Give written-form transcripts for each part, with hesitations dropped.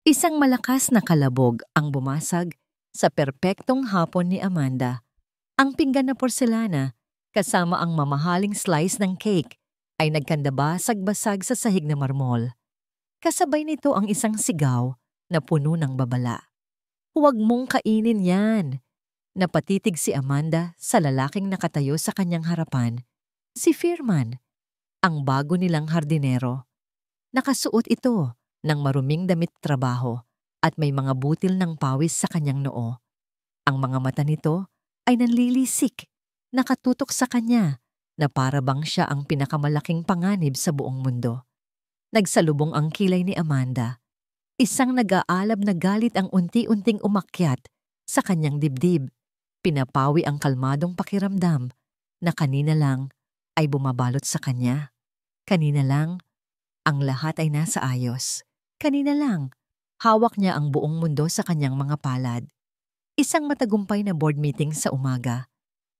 Isang malakas na kalabog ang bumasag sa perpektong hapon ni Amanda. Ang pinggan na porselana, kasama ang mamahaling slice ng cake, ay nagkandabasag-basag sa sahig na marmol. Kasabay nito ang isang sigaw na puno ng babala. "Huwag mong kainin yan!" Napatitig si Amanda sa lalaking nakatayo sa kanyang harapan, si Firman, ang bago nilang hardinero. Nakasuot ito ng maruming damit trabaho at may mga butil ng pawis sa kanyang noo. Ang mga mata nito ay nanlilisik, nakatutok sa kanya na para bang siya ang pinakamalaking panganib sa buong mundo. Nagsalubong ang kilay ni Amanda. Isang nag-aalab na galit ang unti-unting umakyat sa kanyang dibdib. Pinapawi ang kalmadong pakiramdam na kanina lang ay bumabalot sa kanya. Kanina lang, ang lahat ay nasa ayos. Kanina lang, hawak niya ang buong mundo sa kanyang mga palad. Isang matagumpay na board meeting sa umaga,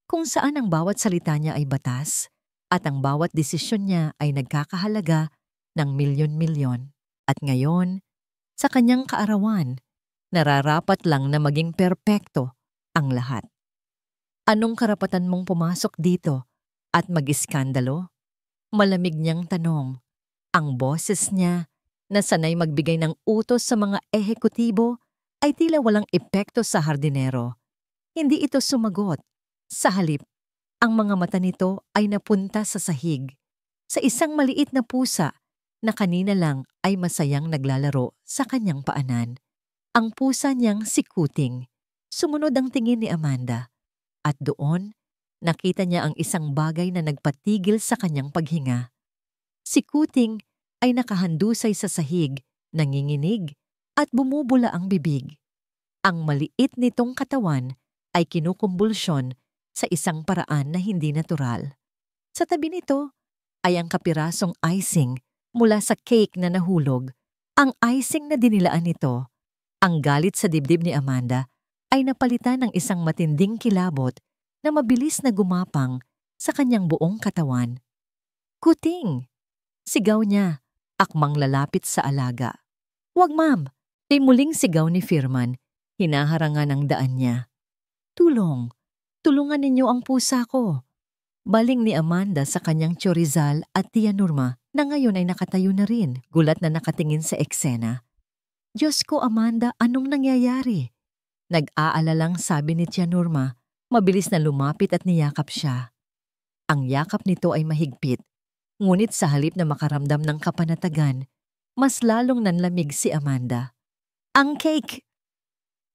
kung saan ang bawat salita niya ay batas at ang bawat desisyon niya ay nagkakahalaga ng milyon-milyon. At ngayon, sa kanyang kaarawan, nararapat lang na maging perpekto ang lahat. "Anong karapatan mong pumasok dito at mag-iskandalo?" Malamig niyang tanong. Ang boses niya, na sanay magbigay ng utos sa mga ehekutibo, ay tila walang epekto sa hardinero. Hindi ito sumagot. Sa halip, ang mga mata nito ay napunta sa sahig, sa isang maliit na pusa na kanina lang ay masayang naglalaro sa kanyang paanan. Ang pusa niyang si Kuting. Sumunod ang tingin ni Amanda. At doon, nakita niya ang isang bagay na nagpatigil sa kanyang paghinga. Si Kuting ay nakahandusay sa sahig, nanginginig, at bumubula ang bibig. Ang maliit nitong katawan ay kinukumbulsyon sa isang paraan na hindi natural. Sa tabi nito ay ang kapirasong icing mula sa cake na nahulog. Ang icing na dinilaan nito, ang galit sa dibdib ni Amanda, ay napalitan ng isang matinding kilabot na mabilis na gumapang sa kanyang buong katawan. "Kuting!" Sigaw niya, akmang lalapit sa alaga. "Wag, ma'am!" Ay muling sigaw ni Firman, hinaharangan ang daan niya. "Tulong! Tulungan ninyo ang pusa ko!" Baling ni Amanda sa kanyang tsorizal at Tia Norma na ngayon ay nakatayo na rin, gulat na nakatingin sa eksena. "Diyos ko, Amanda, anong nangyayari?" Nag-aalalang sabi ni Tia Norma, mabilis na lumapit at niyakap siya. Ang yakap nito ay mahigpit, ngunit sa halip na makaramdam ng kapanatagan, mas lalong nanlamig si Amanda. "Ang cake!"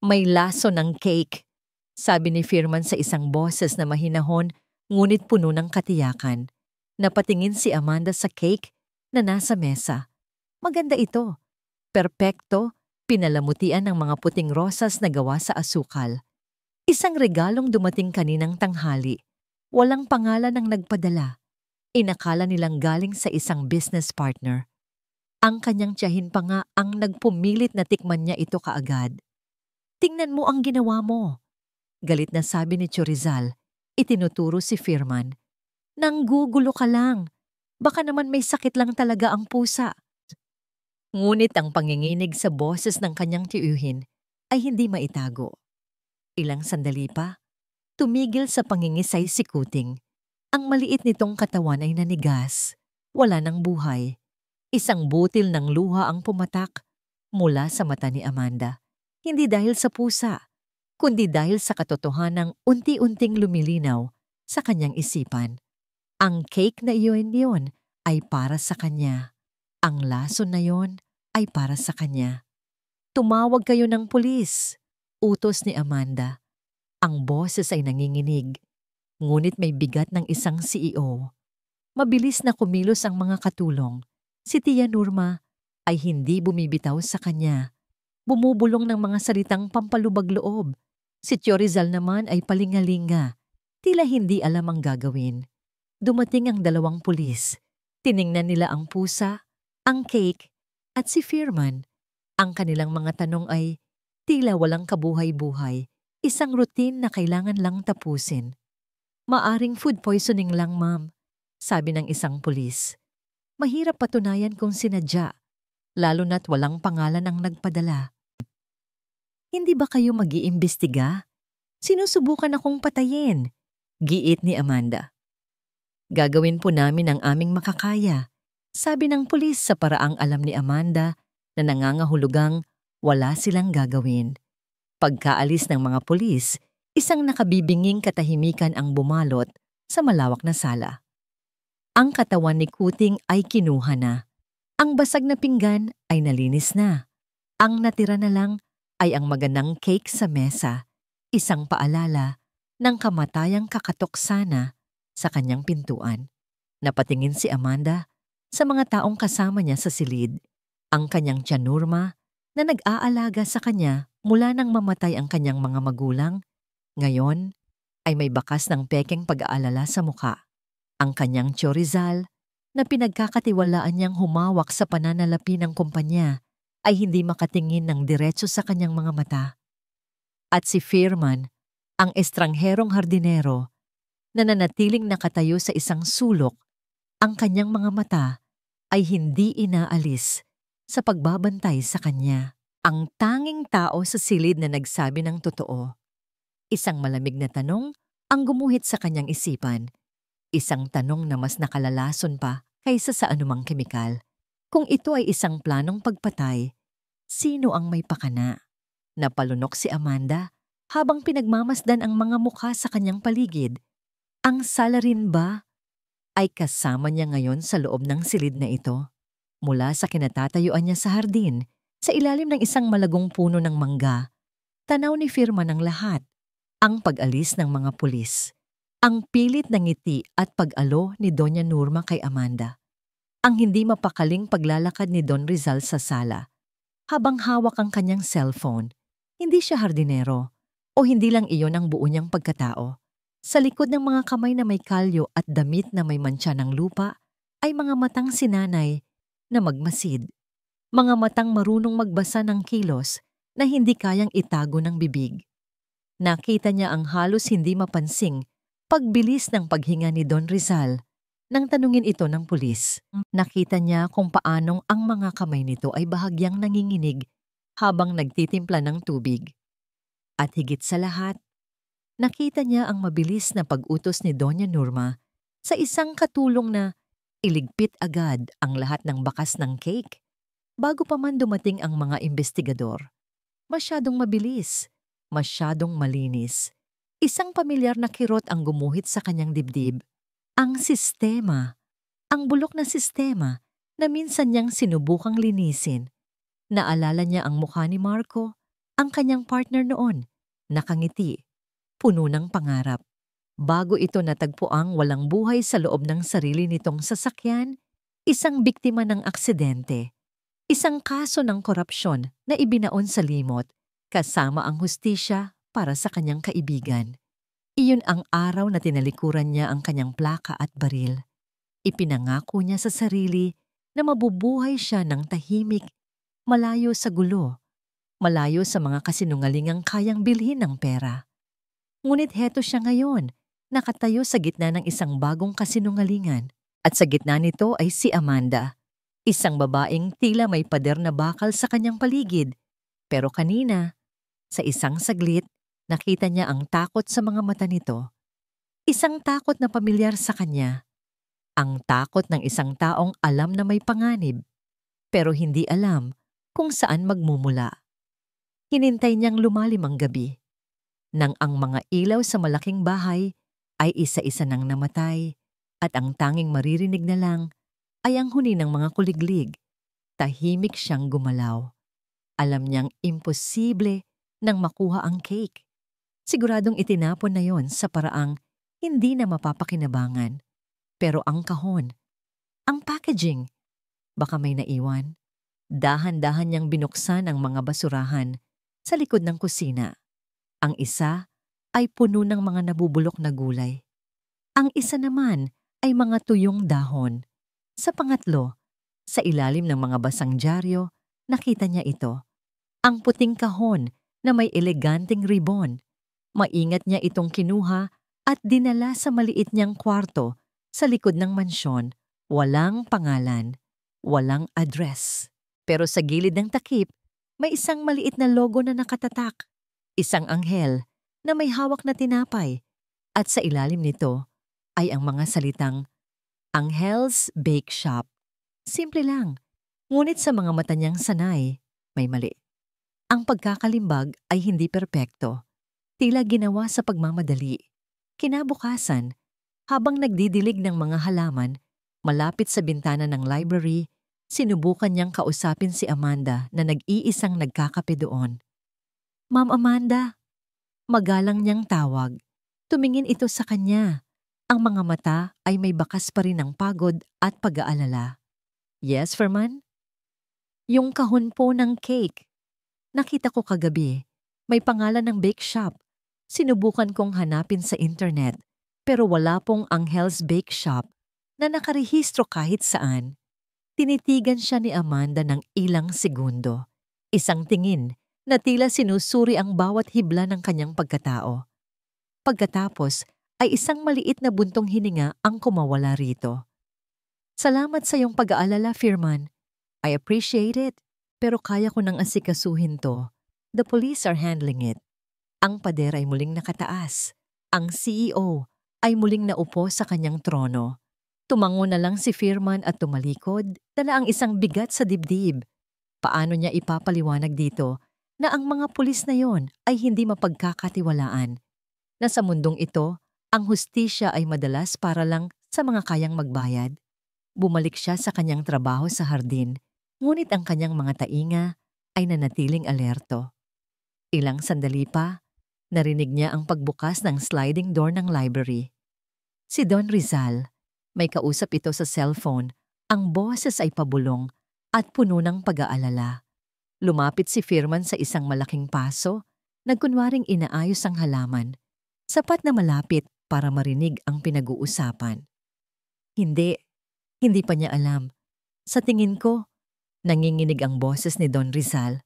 "May laso ng cake," sabi ni Firman sa isang boses na mahinahon ngunit puno ng katiyakan. Napatingin si Amanda sa cake na nasa mesa. Maganda ito. Perpekto, pinalamutian ng mga puting rosas na gawa sa asukal. Isang regalong dumating kaninang tanghali. Walang pangalan ang nagpadala. Inakala nilang galing sa isang business partner. Ang kanyang tiyahin pa nga ang nagpumilit na tikman niya ito kaagad. "Tingnan mo ang ginawa mo!" Galit na sabi ni Chorizal. Itinuturo si Firman. "Nanggugulo ka lang. Baka naman may sakit lang talaga ang pusa." Ngunit ang panginginig sa boses ng kanyang tiyuhin ay hindi maitago. Ilang sandali pa, tumigil sa pangingisay si Kuting. Ang maliit nitong katawan ay nanigas. Wala ng buhay. Isang butil ng luha ang pumatak mula sa mata ni Amanda. Hindi dahil sa pusa, kundi dahil sa katotohanang unti-unting lumilinaw sa kanyang isipan. Ang cake na iyon ay para sa kanya. Ang lason na yon ay para sa kanya. "Tumawag kayo ng pulis," utos ni Amanda. Ang boses ay nanginginig, ngunit may bigat ng isang CEO. Mabilis na kumilos ang mga katulong. Si Tia Norma ay hindi bumibitaw sa kanya. Bumubulong ng mga salitang pampalubag-loob. Si Chorizal naman ay palingalinga. Tila hindi alam ang gagawin. Dumating ang dalawang pulis. Tiningnan nila ang pusa, ang cake, at si Firman. Ang kanilang mga tanong ay tila walang kabuhay-buhay. Isang routine na kailangan lang tapusin. "Maaring food poisoning lang, ma'am," sabi ng isang pulis. Mahirap patunayan kung sinadya. lalo na't walang pangalan ang nagpadala. Hindi ba kayo mag-iimbestiga? Sinusubukan akong patayin, giit ni Amanda. Gagawin po namin ang aming makakaya, sabi ng pulis sa paraang alam ni Amanda na nangangahulugang wala silang gagawin. Pagkaalis ng mga pulis, isang nakabibinging katahimikan ang bumalot sa malawak na sala. Ang katawan ni Kuting ay kinuha na. Ang basag na pinggan ay nalinis na. Ang natira na lang ay ang magandang cake sa mesa, isang paalala ng kamatayang kakatok sana sa kanyang pintuan. Napatingin si Amanda sa mga taong kasama niya sa silid, ang kanyang tiya Nurma na nag-aalaga sa kanya mula nang mamatay ang kanyang mga magulang, ngayon ay may bakas ng pekeng pag-aalala sa muka. Ang kanyang tiyo Rizal na pinagkakatiwalaan niyang humawak sa pananalapi ng kumpanya ay hindi makatingin ng diretso sa kanyang mga mata. At si Firman, ang estrangherong hardinero, na nanatiling nakatayo sa isang sulok, ang kanyang mga mata ay hindi inaalis sa pagbabantay sa kanya. Ang tanging tao sa silid na nagsabi ng totoo. Isang malamig na tanong ang gumuhit sa kanyang isipan. Isang tanong na mas nakalalason pa kaysa sa anumang kemikal. Kung ito ay isang planong pagpatay, sino ang may pakana? Napalunok si Amanda habang pinagmamasdan ang mga mukha sa kanyang paligid. Ang salarin ba ay kasama niya ngayon sa loob ng silid na ito? Mula sa kinatatayuan niya sa hardin, sa ilalim ng isang malagong puno ng mangga, tanaw ni Firman ang lahat. Ang pag-alis ng mga pulis, ang pilit na ngiti at pag-alo ni Doña Nurma kay Amanda, ang hindi mapakaling paglalakad ni Don Rizal sa sala, habang hawak ang kanyang cellphone. Hindi siya hardinero, o hindi lang iyon ang buo niyang pagkatao. Sa likod ng mga kamay na may kalyo at damit na may mantsa ng lupa, ay mga matang sinanay na magmasid. Mga matang marunong magbasa ng kilos na hindi kayang itago ng bibig. Nakita niya ang halos hindi mapansing pagbilis ng paghinga ni Don Rizal nang tanungin ito ng pulis. Nakita niya kung paanong ang mga kamay nito ay bahagyang nanginginig habang nagtitimpla ng tubig. At higit sa lahat, nakita niya ang mabilis na pag-utos ni Doña Nurma sa isang katulong na iligpit agad ang lahat ng bakas ng cake bago pa man dumating ang mga investigador. Masyadong mabilis, masyadong malinis. Isang pamilyar na kirot ang gumuhit sa kanyang dibdib. Ang sistema, ang bulok na sistema na minsan niyang sinubukang linisin. Naalala niya ang mukha ni Marco, ang kanyang partner noon, nakangiti, puno ng pangarap. Bago ito natagpuang walang buhay sa loob ng sarili nitong sasakyan, isang biktima ng aksidente. Isang kaso ng korupsyon na ibinaon sa limot, kasama ang hustisya para sa kanyang kaibigan. Iyon ang araw na tinalikuran niya ang kanyang plaka at baril. Ipinangako niya sa sarili na mabubuhay siya ng tahimik, malayo sa gulo, malayo sa mga kasinungalingang kayang bilhin ng pera. Ngunit heto siya ngayon, nakatayo sa gitna ng isang bagong kasinungalingan, at sa gitna nito ay si Amanda. Isang babaeng tila may pader na bakal sa kanyang paligid. Pero kanina, sa isang saglit, nakita niya ang takot sa mga mata nito. Isang takot na pamilyar sa kanya. Ang takot ng isang taong alam na may panganib, pero hindi alam kung saan magmumula. Hinintay niyang lumalim ang gabi, nang ang mga ilaw sa malaking bahay ay isa-isa nang namatay at ang tanging maririnig na lang ay ang huni ng mga kuliglig. Tahimik siyang gumalaw. Alam niyang imposible nang makuha ang cake. Siguradong itinapon na yon sa paraang hindi na mapapakinabangan. Pero ang kahon, ang packaging, baka may naiwan. Dahan-dahan niyang binuksan ang mga basurahan sa likod ng kusina. Ang isa ay puno ng mga nabubulok na gulay. Ang isa naman ay mga tuyong dahon. Sa pangatlo, sa ilalim ng mga basang dyaryo, nakita niya ito. Ang puting kahon na may eleganteng ribon. Maingat niya itong kinuha at dinala sa maliit niyang kwarto sa likod ng mansyon. Walang pangalan, walang address. Pero sa gilid ng takip, may isang maliit na logo na nakatatak. Isang anghel na may hawak na tinapay at sa ilalim nito ay ang mga salitang Angel's Bake Shop. Simple lang, ngunit sa mga mata niyang sanay, may mali. Ang pagkakalimbag ay hindi perpekto. Tila ginawa sa pagmamadali. Kinabukasan, habang nagdidilig ng mga halaman, malapit sa bintana ng library, sinubukan niyang kausapin si Amanda na nag-iisang nagkakape doon. Ma'am Amanda, magalang niyang tawag. Tumingin ito sa kanya. Ang mga mata ay may bakas pa rin ng pagod at pag-aalala. Yes, Ferman? Yung kahon po ng cake. Nakita ko kagabi. May pangalan ng bake shop. Sinubukan kong hanapin sa internet pero wala pong Angel's Bake Shop na nakarehistro kahit saan. Tinitigan siya ni Amanda ng ilang segundo. Isang tingin na tila sinusuri ang bawat hibla ng kanyang pagkatao. Pagkatapos ay isang maliit na buntong hininga ang kumawala rito. Salamat sa iyong pag-aalala, Firman. I appreciate it, pero kaya ko nang asikasuhin to. The police are handling it. Ang pader ay muling nakataas. Ang CEO ay muling naupo sa kanyang trono. Tumango na lang si Firman at tumalikod, dala ang isang bigat sa dibdib. Paano niya ipapaliwanag dito na ang mga pulis na yon ay hindi mapagkakatiwalaan? Na sa mundong ito, ang hustisya ay madalas para lang sa mga kayang magbayad. Bumalik siya sa kanyang trabaho sa hardin, ngunit ang kanyang mga tainga ay nanatiling alerto. Ilang sandali pa, narinig niya ang pagbukas ng sliding door ng library. Si Don Rizal, may kausap ito sa cellphone, ang boses ay pabulong at puno ng pag-aalala. Lumapit si Firman sa isang malaking paso, nagkunwaring inaayos ang halaman. Sapat na malapit para marinig ang pinag-uusapan. Hindi pa niya alam. Sa tingin ko, nanginginig ang boses ni Don Rizal.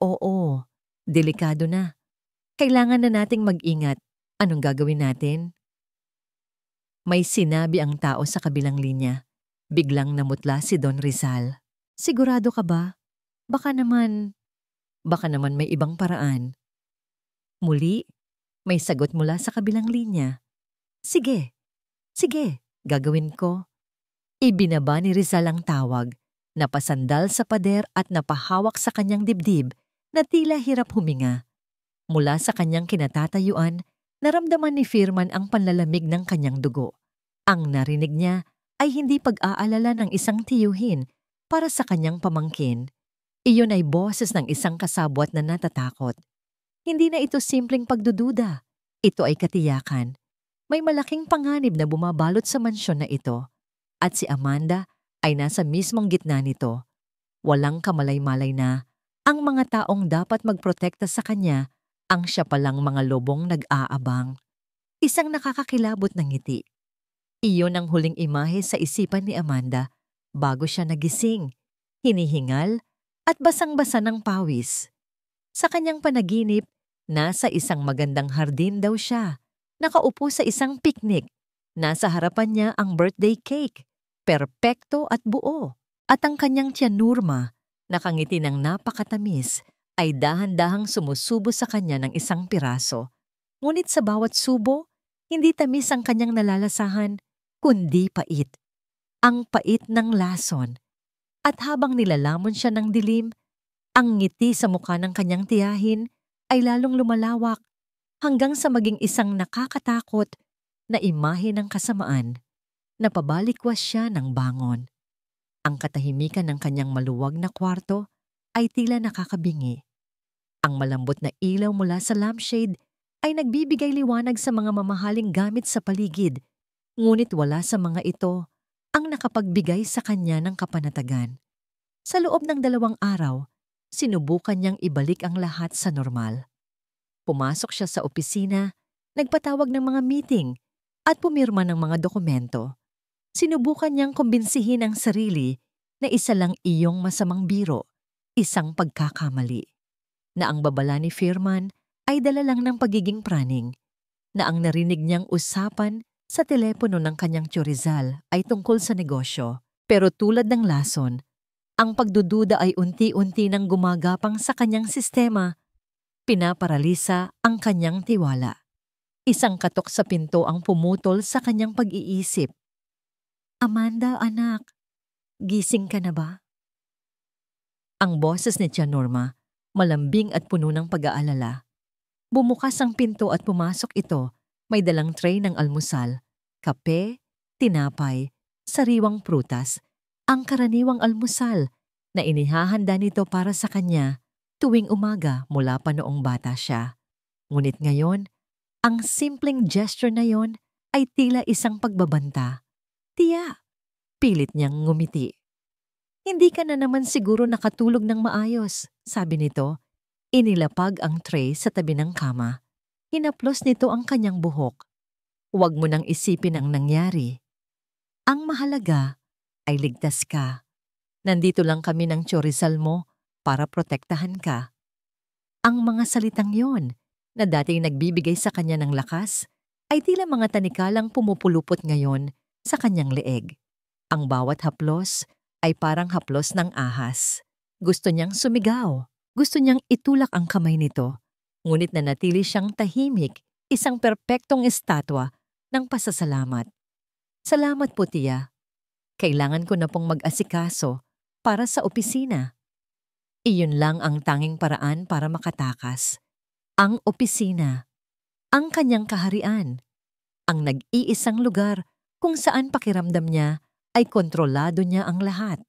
Oo, delikado na. Kailangan na nating mag-ingat. Anong gagawin natin? May sinabi ang tao sa kabilang linya. Biglang namutla si Don Rizal. Sigurado ka ba? Baka naman may ibang paraan. Muli, may sagot mula sa kabilang linya. Sige, gagawin ko. Ibinaba ni Rizal ang tawag, napasandal sa pader at napahawak sa kanyang dibdib na tila hirap huminga. Mula sa kanyang kinatatayuan, naramdaman ni Firman ang panlalamig ng kanyang dugo. Ang narinig niya ay hindi pag-aalala ng isang tiyuhin para sa kanyang pamangkin. Iyon ay boses ng isang kasabwat na natatakot. Hindi na ito simpleng pagdududa. Ito ay katiyakan. May malaking panganib na bumabalot sa mansyon na ito. At si Amanda ay nasa mismong gitna nito. Walang kamalay-malay na ang mga taong dapat magprotekta sa kanya ang siya palang mga lobong nag-aabang. Isang nakakakilabot na ngiti. Iyon ang huling imahe sa isipan ni Amanda bago siya nagising, hinihingal at basang-basa ng pawis. Sa kanyang panaginip, nasa isang magandang hardin daw siya. Nakaupo sa isang picnic. Nasa harapan niya ang birthday cake. Perpekto at buo. At ang kanyang tiya Nurma, nakangiti ng napakatamis, ay dahan-dahang sumusubo sa kanya ng isang piraso. Ngunit sa bawat subo, hindi tamis ang kanyang nalalasahan, kundi pait. Ang pait ng lason. At habang nilalamon siya ng dilim, ang ngiti sa mukha ng kanyang tiyahin ay lalong lumalawak hanggang sa maging isang nakakatakot na imahe ng kasamaan. Napabalikwas siya ng bangon. Ang katahimikan ng kanyang maluwag na kwarto ay tila nakakabingi. Ang malambot na ilaw mula sa lampshade ay nagbibigay liwanag sa mga mamahaling gamit sa paligid, ngunit wala sa mga ito ang nakapagbigay sa kanya ng kapanatagan. Sa loob ng 2 araw, sinubukan niyang ibalik ang lahat sa normal. Pumasok siya sa opisina, nagpatawag ng mga meeting, at pumirma ng mga dokumento. Sinubukan niyang kumbinsihin ang sarili na isa lang iyong masamang biro, isang pagkakamali. Na ang babala ni Firman ay dala lang ng pagiging praning. Na ang narinig niyang usapan sa telepono ng kanyang tiyo Rizal ay tungkol sa negosyo. Pero tulad ng lason, Ang pagdududa ay unti-unti nang gumagapang sa kanyang sistema. Pinaparalisa ang kanyang tiwala. Isang katok sa pinto ang pumutol sa kanyang pag-iisip. Amanda, anak, gising ka na ba? Ang boses ni Tia Norma, malambing at puno ng pag-aalala. Bumukas ang pinto at pumasok ito. May dalang tray ng almusal, kape, tinapay, sariwang prutas, ang karaniwang almusal na inihahanda nito para sa kanya tuwing umaga mula pa noong bata siya. Ngunit ngayon, ang simpleng gesture na yon ay tila isang pagbabanta. Tiya, pilit niyang ngumiti. Hindi ka na naman siguro nakatulog ng maayos, sabi nito. Inilapag ang tray sa tabi ng kama. Hinaplos nito ang kanyang buhok. Huwag mo nang isipin ang nangyari. Ang mahalaga ay ligtas ka. Nandito lang kami ng Chorizal mo para protektahan ka. Ang mga salitang yon na dating nagbibigay sa kanya ng lakas ay tila mga tanikalang pumupulupot ngayon sa kanyang leeg. Ang bawat haplos ay parang haplos ng ahas. Gusto niyang sumigaw. Gusto niyang itulak ang kamay nito. Ngunit nanatili siyang tahimik, isang perpektong estatwa ng pasasalamat. Salamat po, Tiya. Kailangan ko na pong mag-asikaso para sa opisina. Iyon lang ang tanging paraan para makatakas. Ang opisina. Ang kanyang kaharian. Ang nag-iisang lugar kung saan pakiramdam niya ay kontrolado niya ang lahat.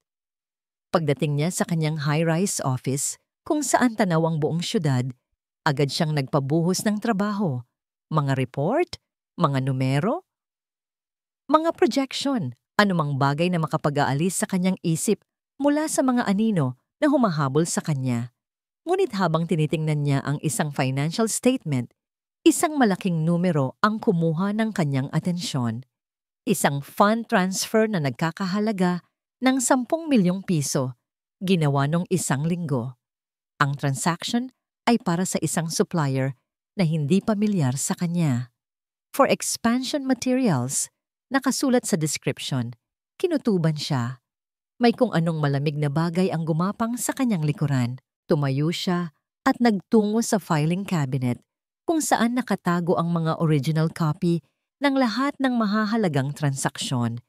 Pagdating niya sa kanyang high-rise office kung saan tanaw ang buong syudad, agad siyang nagpabuhos ng trabaho, mga report, mga numero, mga projection, anumang bagay na makapag-aalis sa kanyang isip mula sa mga anino na humahabol sa kanya. Ngunit habang tinitingnan niya ang isang financial statement, isang malaking numero ang kumuha ng kanyang atensyon. Isang fund transfer na nagkakahalaga ng 10 milyong piso, ginawa nung isang linggo. Ang transaction ay para sa isang supplier na hindi pamilyar sa kanya. For expansion materials, nakasulat sa description, kinutuban siya. May kung anong malamig na bagay ang gumapang sa kanyang likuran. Tumayo siya at nagtungo sa filing cabinet kung saan nakatago ang mga original copy ng lahat ng mahahalagang transaksyon.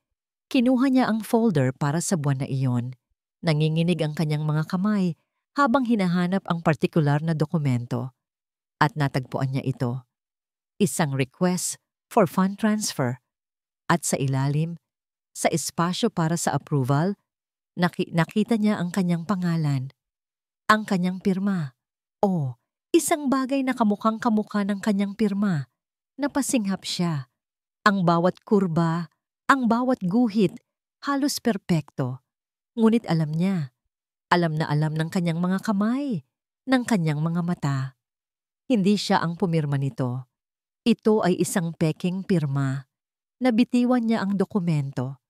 Kinuha niya ang folder para sa buwan na iyon. Nanginginig ang kanyang mga kamay habang hinahanap ang partikular na dokumento. At natagpuan niya ito. Isang request for fund transfer. At sa ilalim, sa espasyo para sa approval, nakita niya ang kanyang pangalan. Ang kanyang pirma. O, isang bagay na kamukhang-kamukha ng kanyang pirma. Napasinghap siya. Ang bawat kurba, ang bawat guhit, halos perpekto. Ngunit alam niya. Alam na alam ng kanyang mga kamay, ng kanyang mga mata. Hindi siya ang pumirma nito. Ito ay isang peking pirma. Nabitiwan niya ang dokumento.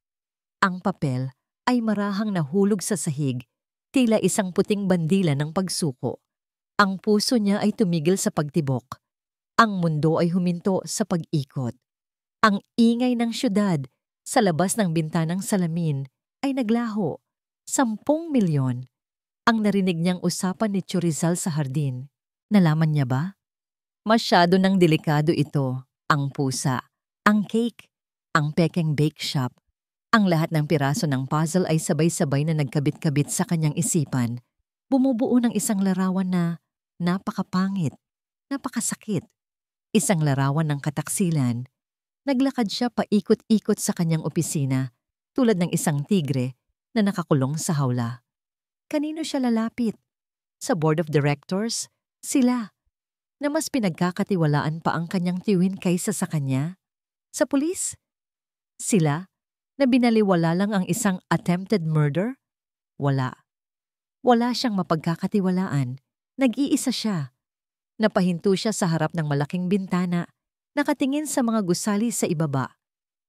Ang papel ay marahang nahulog sa sahig, tila isang puting bandila ng pagsuko. Ang puso niya ay tumigil sa pagtibok. Ang mundo ay huminto sa pag-ikot. Ang ingay ng syudad sa labas ng bintanang salamin ay naglaho. 10 milyon. Ang narinig niyang usapan ni Chorizal sa hardin. Nalaman niya ba? Masyado nang delikado ito. Ang pusa, ang cake, ang pekeng bake shop. Ang lahat ng piraso ng puzzle ay sabay-sabay na nagkabit-kabit sa kanyang isipan. Bumubuo ng isang larawan na napakapangit, napakasakit. Isang larawan ng kataksilan. Naglakad siya paikot-ikot sa kanyang opisina tulad ng isang tigre na nakakulong sa hawla. Kanino siya lalapit? Sa board of directors? Sila. Na mas pinagkakatiwalaan pa ang kanyang tiwin kaysa sa kanya? Sa pulis? Sila? Na binaliwala lang ang isang attempted murder? Wala. Wala siyang mapagkakatiwalaan. Nag-iisa siya. Napahinto siya sa harap ng malaking bintana, nakatingin sa mga gusali sa ibaba.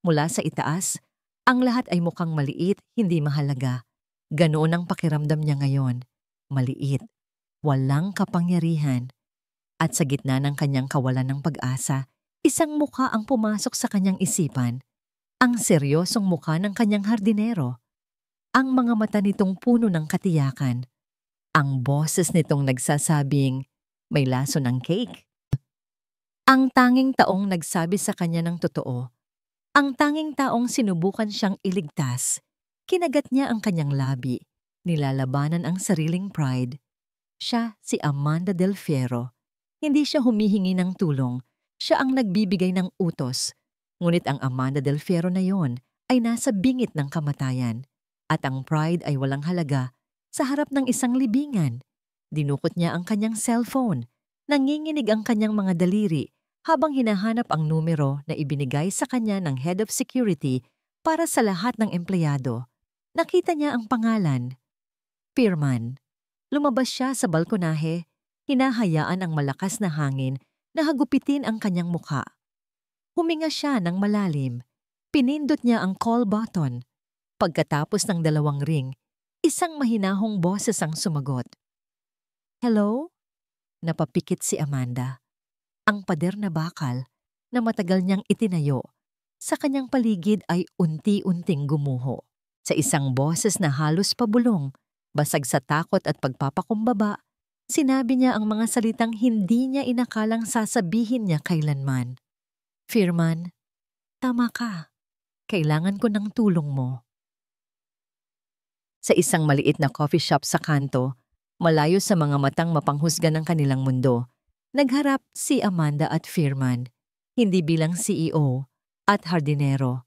Mula sa itaas, ang lahat ay mukhang maliit, hindi mahalaga. Ganoon ang pakiramdam niya ngayon. Maliit. Walang kapangyarihan. At sa gitna ng kanyang kawalan ng pag-asa, isang mukha ang pumasok sa kanyang isipan. Ang seryosong mukha ng kanyang hardinero. Ang mga mata nitong puno ng katiyakan. Ang boses nitong nagsasabing, may laso ng cake. Ang tanging taong nagsabi sa kanya ng totoo. Ang tanging taong sinubukan siyang iligtas. Kinagat niya ang kanyang labi. Nilalabanan ang sariling pride. Siya si Amanda Del Fierro. Hindi siya humihingi ng tulong. Siya ang nagbibigay ng utos. Ngunit ang Amanda Del Fierro na yon ay nasa bingit ng kamatayan. At ang pride ay walang halaga sa harap ng isang libingan. Dinukot niya ang kanyang cellphone. Nanginginig ang kanyang mga daliri habang hinahanap ang numero na ibinigay sa kanya ng head of security para sa lahat ng empleyado. Nakita niya ang pangalan. Firman. Lumabas siya sa balkonahe. Hinahayaan ang malakas na hangin na hagupitin ang kanyang mukha. Huminga siya ng malalim. Pinindot niya ang call button. Pagkatapos ng 2 ring, isang mahinahong boses ang sumagot. Hello? Napapikit si Amanda. Ang pader na bakal na matagal niyang itinayo sa kanyang paligid ay unti-unting gumuho. Sa isang boses na halos pabulong, basag sa takot at pagpapakumbaba, sinabi niya ang mga salitang hindi niya inakalang sasabihin niya kailanman. Firman, tama ka. Kailangan ko ng tulong mo. Sa isang maliit na coffee shop sa kanto, malayo sa mga matang mapanghusga ng kanilang mundo, nagharap si Amanda at Firman, hindi bilang CEO at hardinero,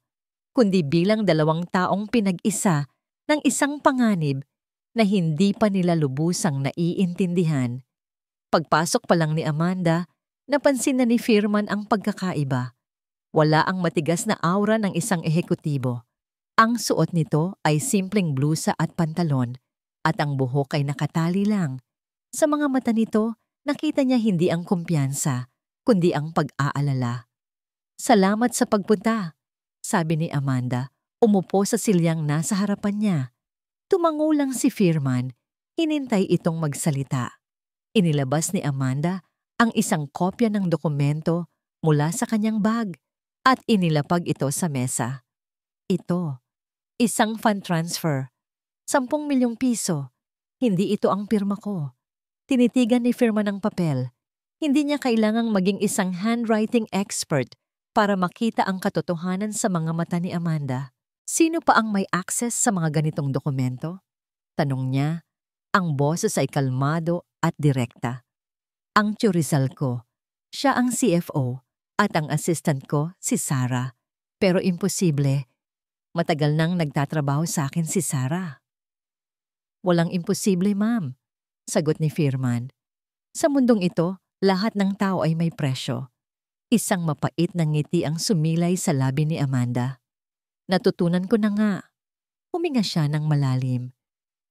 kundi bilang 2 taong pinag-isa ng isang panganib na hindi pa nila lubusang naiintindihan. Pagpasok pa lang ni Amanda, napansin na ni Firman ang pagkakaiba. Wala ang matigas na aura ng isang ehekutibo. Ang suot nito ay simpleng blusa at pantalon at ang buhok ay nakatali lang. Sa mga mata nito, nakita niya hindi ang kumpiyansa, kundi ang pag-aalala. Salamat sa pagpunta, sabi ni Amanda, umupo sa silyang nasa harapan niya. Tumango lang si Firman, hinintay itong magsalita. Inilabas ni Amanda ang isang kopya ng dokumento mula sa kanyang bag at inilapag ito sa mesa. Ito, isang fund transfer, 10 milyong piso. Hindi ito ang pirma ko. Tinitigan ni Firman ang papel. Hindi niya kailangang maging isang handwriting expert para makita ang katotohanan sa mga mata ni Amanda. Sino pa ang may access sa mga ganitong dokumento? Tanong niya. Ang boses ay kalmado at direkta. Ang Rizal ko. Siya ang CFO at ang assistant ko si Sarah. Pero imposible. Matagal nang nagtatrabaho sa akin si Sarah. Walang imposible, ma'am, sagot ni Firman. Sa mundong ito, lahat ng tao ay may presyo. Isang mapait na ngiti ang sumilay sa labi ni Amanda. Natutunan ko na nga. Huminga siya ng malalim.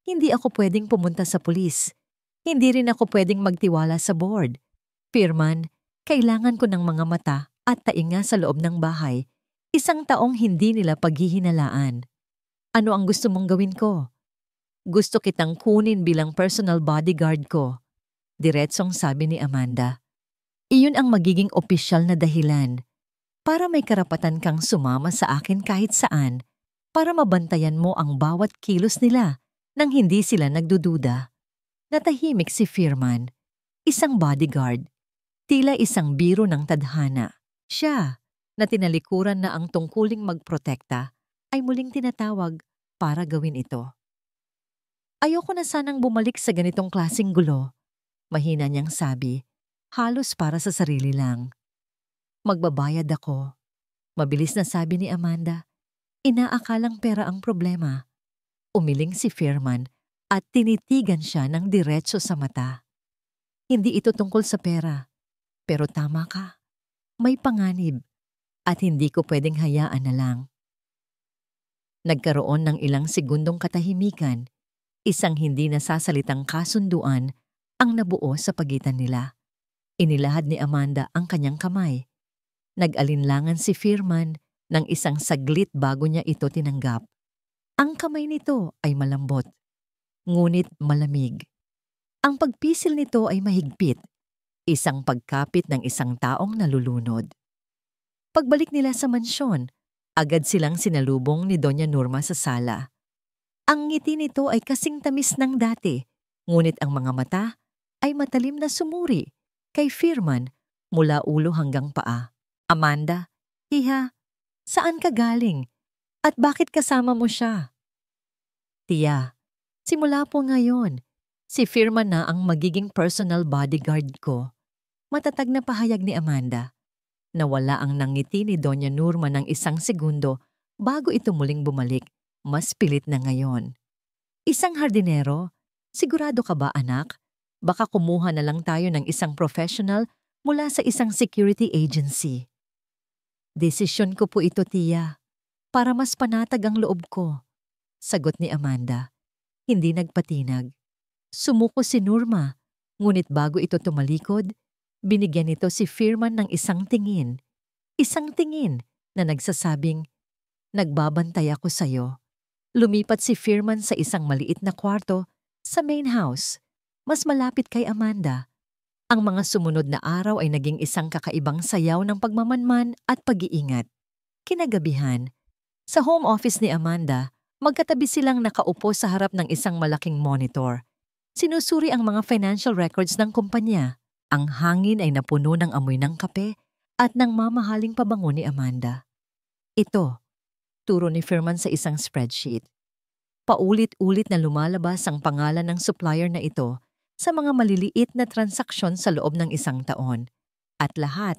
Hindi ako pwedeng pumunta sa pulis. Hindi rin ako pwedeng magtiwala sa board. Firman, kailangan ko ng mga mata at tainga sa loob ng bahay. Isang taong hindi nila paghihinalaan. Ano ang gusto mong gawin ko? Gusto kitang kunin bilang personal bodyguard ko. Diretsong sabi ni Amanda. Iyon ang magiging opisyal na dahilan. Para may karapatan kang sumama sa akin kahit saan. Para mabantayan mo ang bawat kilos nila nang hindi sila nagdududa. Natahimik si Firman. Isang bodyguard. Tila isang biro ng tadhana. Siya, na tinalikuran na ang tungkuling magprotekta, ay muling tinatawag para gawin ito. Ayoko na sanang bumalik sa ganitong klaseng gulo, mahina niyang sabi, halos para sa sarili lang. Magbabayad ako. Mabilis na sabi ni Amanda, inaakalang pera ang problema. Umiling si Firman at tinitigan siya ng diretso sa mata. Hindi ito tungkol sa pera, pero tama ka. May panganib at hindi ko pwedeng hayaan na lang. Nagkaroon ng ilang segundong katahimikan. Isang hindi nasasalitang kasunduan ang nabuo sa pagitan nila. Inilahad ni Amanda ang kanyang kamay. Nag-alinlangan si Firman ng isang saglit bago niya ito tinanggap. Ang kamay nito ay malambot, ngunit malamig. Ang pagpisil nito ay mahigpit, isang pagkapit ng isang taong nalulunod. Pagbalik nila sa mansyon, agad silang sinalubong ni Doña Norma sa sala. Ang ngiti nito ay kasing tamis ng dati, ngunit ang mga mata ay matalim na sumuri kay Firman mula ulo hanggang paa. Amanda, Iha, saan ka galing? At bakit kasama mo siya? Tiya, simula po ngayon, si Firman na ang magiging personal bodyguard ko. Matatag na pahayag ni Amanda. Nawala ang nangiti ni Doña Norma ng isang segundo bago ito muling bumalik, mas pilit na ngayon. Isang hardinero? Sigurado ka ba, anak? Baka kumuha na lang tayo ng isang professional mula sa isang security agency. Desisyon ko po ito, Tiya, para mas panatag ang loob ko. Sagot ni Amanda. Hindi nagpatinag. Sumuko si Norma, ngunit bago ito tumalikod, binigyan nito si Firman ng isang tingin. Isang tingin na nagsasabing, nagbabantay ako sa'yo. Lumipat si Firman sa isang maliit na kwarto sa main house, mas malapit kay Amanda. Ang mga sumunod na araw ay naging isang kakaibang sayaw ng pagmamanman at pag-iingat. Kinagabihan, sa home office ni Amanda, magkatabi silang nakaupo sa harap ng isang malaking monitor. Sinusuri ang mga financial records ng kumpanya. Ang hangin ay napuno ng amoy ng kape at ng mamahaling pabango ni Amanda. Ito, turo ni Firman sa isang spreadsheet. Paulit-ulit na lumalabas ang pangalan ng supplier na ito sa mga maliliit na transaksyon sa loob ng isang taon. At lahat,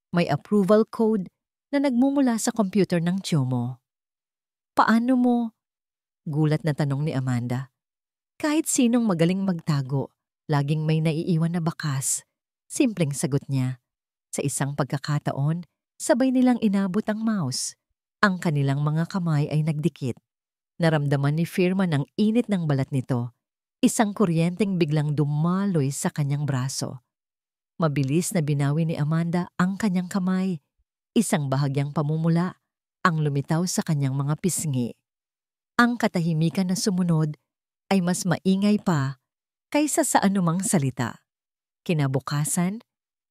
may approval code na nagmumula sa computer ng tiyo mo. Paano mo? Gulat na tanong ni Amanda. Kahit sinong magaling magtago, laging may naiiwan na bakas. Simpleng sagot niya. Sa isang pagkakataon, sabay nilang inabot ang mouse. Ang kanilang mga kamay ay nagdikit. Naramdaman ni Firman ang init ng balat nito. Isang kuryenteng biglang dumaloy sa kanyang braso. Mabilis na binawi ni Amanda ang kanyang kamay. Isang bahagyang pamumula ang lumitaw sa kanyang mga pisngi. Ang katahimikan na sumunod ay mas maingay pa kaysa sa anumang salita. Kinabukasan,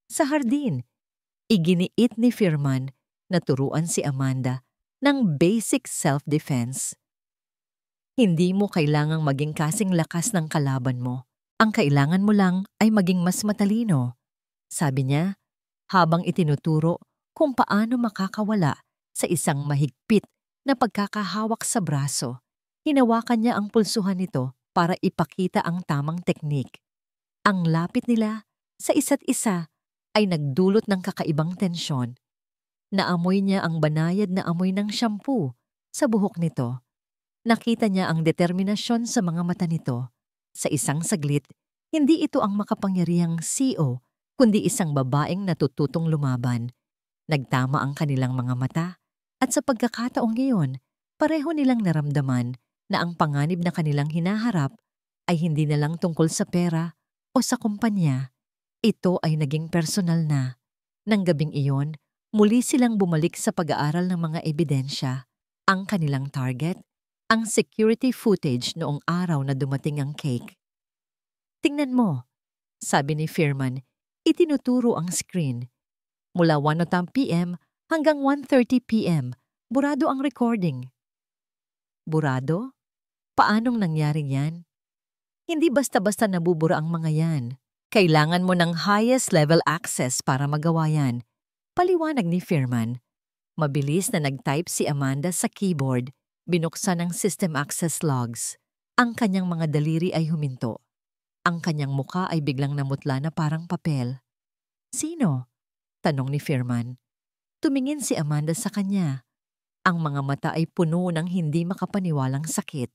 sa hardin, iginiit ni Firman na turuan si Amanda ng basic self-defense. Hindi mo kailangang maging kasing lakas ng kalaban mo. Ang kailangan mo lang ay maging mas matalino. Sabi niya, habang itinuturo kung paano makakawala sa isang mahigpit na pagkakahawak sa braso. Hinawakan niya ang pulsuhan nito para ipakita ang tamang teknik. Ang lapit nila sa isa't isa ay nagdulot ng kakaibang tensyon. Naamoy niya ang banayad na amoy ng shampoo sa buhok nito. Nakita niya ang determinasyon sa mga mata nito. Sa isang saglit, hindi ito ang makapangyarihang CEO, kundi isang babaeng natututong lumaban. Nagtama ang kanilang mga mata, at sa pagkakataong iyon, pareho nilang naramdaman na ang panganib na kanilang hinaharap ay hindi na lang tungkol sa pera o sa kumpanya. Ito ay naging personal na. Nang gabing iyon, muli silang bumalik sa pag-aaral ng mga ebidensya. Ang kanilang target, ang security footage noong araw na dumating ang cake. Tingnan mo, sabi ni Firman, itinuturo ang screen. Mula 1:00 p.m. hanggang 1:30 p.m., burado ang recording. Burado? Paanong nangyari yan? Hindi basta-basta nabubura ang mga yan. Kailangan mo ng highest level access para magawa yan. Paliwanag ni Firman. Mabilis na nag-type si Amanda sa keyboard. Binuksan ang system access logs. Ang kanyang mga daliri ay huminto. Ang kanyang muka ay biglang namutla na parang papel. Sino? Tanong ni Firman. Tumingin si Amanda sa kanya. Ang mga mata ay puno ng hindi makapaniwalang sakit.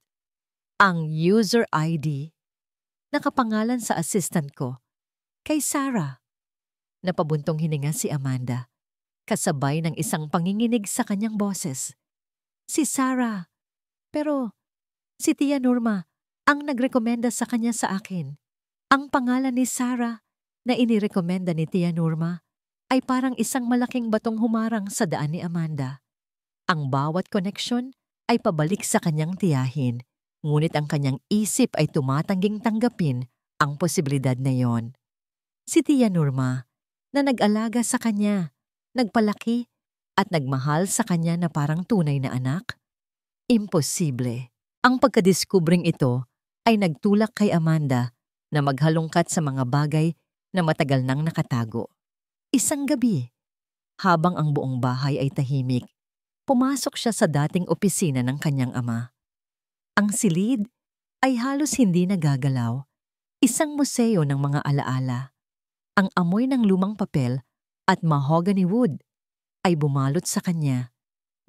Ang user ID. Nakapangalan sa assistant ko. Kay Sarah. Napabuntong hininga si Amanda. Kasabay ng isang panginginig sa kanyang boses. Si Sarah. Pero si Tia Norma ang nagrekomenda sa kanya sa akin. Ang pangalan ni Sarah na inirekomenda ni Tia Norma ay parang isang malaking batong humarang sa daan ni Amanda. Ang bawat koneksyon ay pabalik sa kanyang tiyahin, ngunit ang kanyang isip ay tumatangging tanggapin ang posibilidad na yon. Si Tia Norma na nag-alaga sa kanya, nagpalaki at nagmahal sa kanya na parang tunay na anak? Imposible. Ang pagkadiskubring ito ay nagtulak kay Amanda na maghalongkat sa mga bagay na matagal nang nakatago. Isang gabi, habang ang buong bahay ay tahimik, pumasok siya sa dating opisina ng kanyang ama. Ang silid ay halos hindi nagagalaw, isang museo ng mga alaala. Ang amoy ng lumang papel at mahogany wood ay bumalot sa kanya.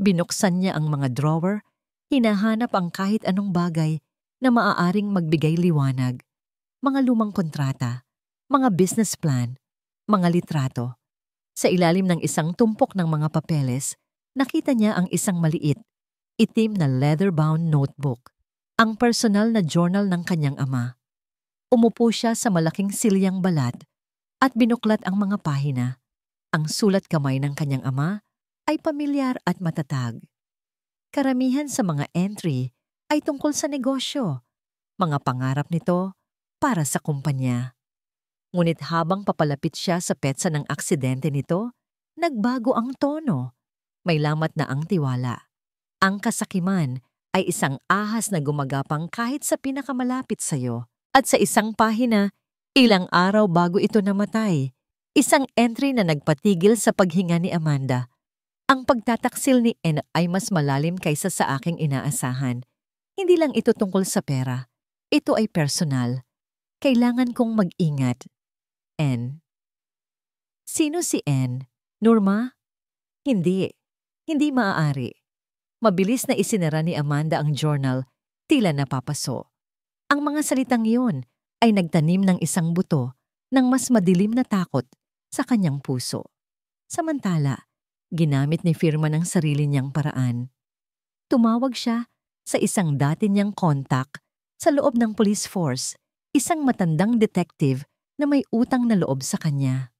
Binuksan niya ang mga drawer, hinahanap ang kahit anong bagay na maaaring magbigay liwanag. Mga lumang kontrata, mga business plan, mga litrato. Sa ilalim ng isang tumpok ng mga papeles, nakita niya ang isang maliit, itim na leather-bound notebook, ang personal na journal ng kanyang ama. Umupo siya sa malaking silyang balat at binuklat ang mga pahina. Ang sulat kamay ng kanyang ama ay pamilyar at matatag. Karamihan sa mga entry ay tungkol sa negosyo, mga pangarap nito para sa kumpanya. Ngunit habang papalapit siya sa petsa ng aksidente nito, nagbago ang tono. May lamat na ang tiwala. Ang kasakiman ay isang ahas na gumagapang kahit sa pinakamalapit sa'yo. At sa isang pahina, ilang araw bago ito namatay, isang entry na nagpatigil sa paghinga ni Amanda. Ang pagtataksil ni N ay mas malalim kaysa sa aking inaasahan. Hindi lang ito tungkol sa pera. Ito ay personal. Kailangan kong mag-ingat. N. Sino si N? Norma? Hindi. Hindi maaari. Mabilis na isinara ni Amanda ang journal, tila napapaso. Ang mga salitang iyon ay nagtanim ng isang buto ng mas madilim na takot sa kanyang puso. Samantala, ginamit ni Firman ang sarili niyang paraan. Tumawag siya sa isang dati niyang kontak sa loob ng police force, isang matandang detective na may utang na loob sa kanya.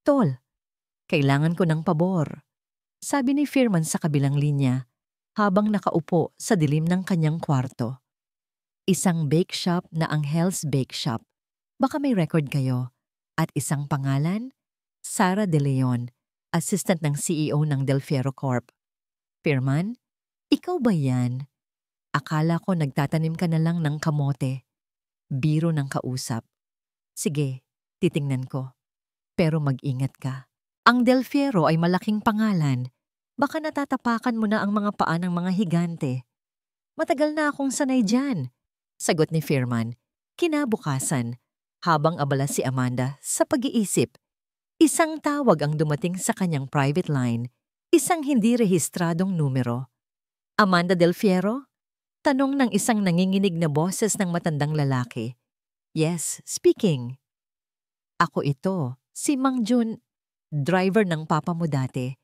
Tol, kailangan ko ng pabor, sabi ni Firman sa kabilang linya habang nakaupo sa dilim ng kanyang kwarto. Isang bake shop na Angel's Bake Shop. Baka may record kayo. At isang pangalan, Sara De Leon, assistant ng CEO ng Del Fierro Corp. Firman, ikaw ba yan? Akala ko nagtatanim ka na lang ng kamote. Biro ng kausap. Sige, titingnan ko. Pero mag-ingat ka. Ang Del Fierro ay malaking pangalan. Baka natatapakan mo na ang mga paa ng mga higante. Matagal na akong sanay dyan. Sagot ni Firman. Kinabukasan, habang abala si Amanda sa pag-iisip, isang tawag ang dumating sa kanyang private line, isang hindi rehistradong numero. Amanda Del Fierro? Tanong ng isang nanginginig na boses ng matandang lalaki. Yes, speaking. Ako ito, si Mang Jun, driver ng papa mo dati.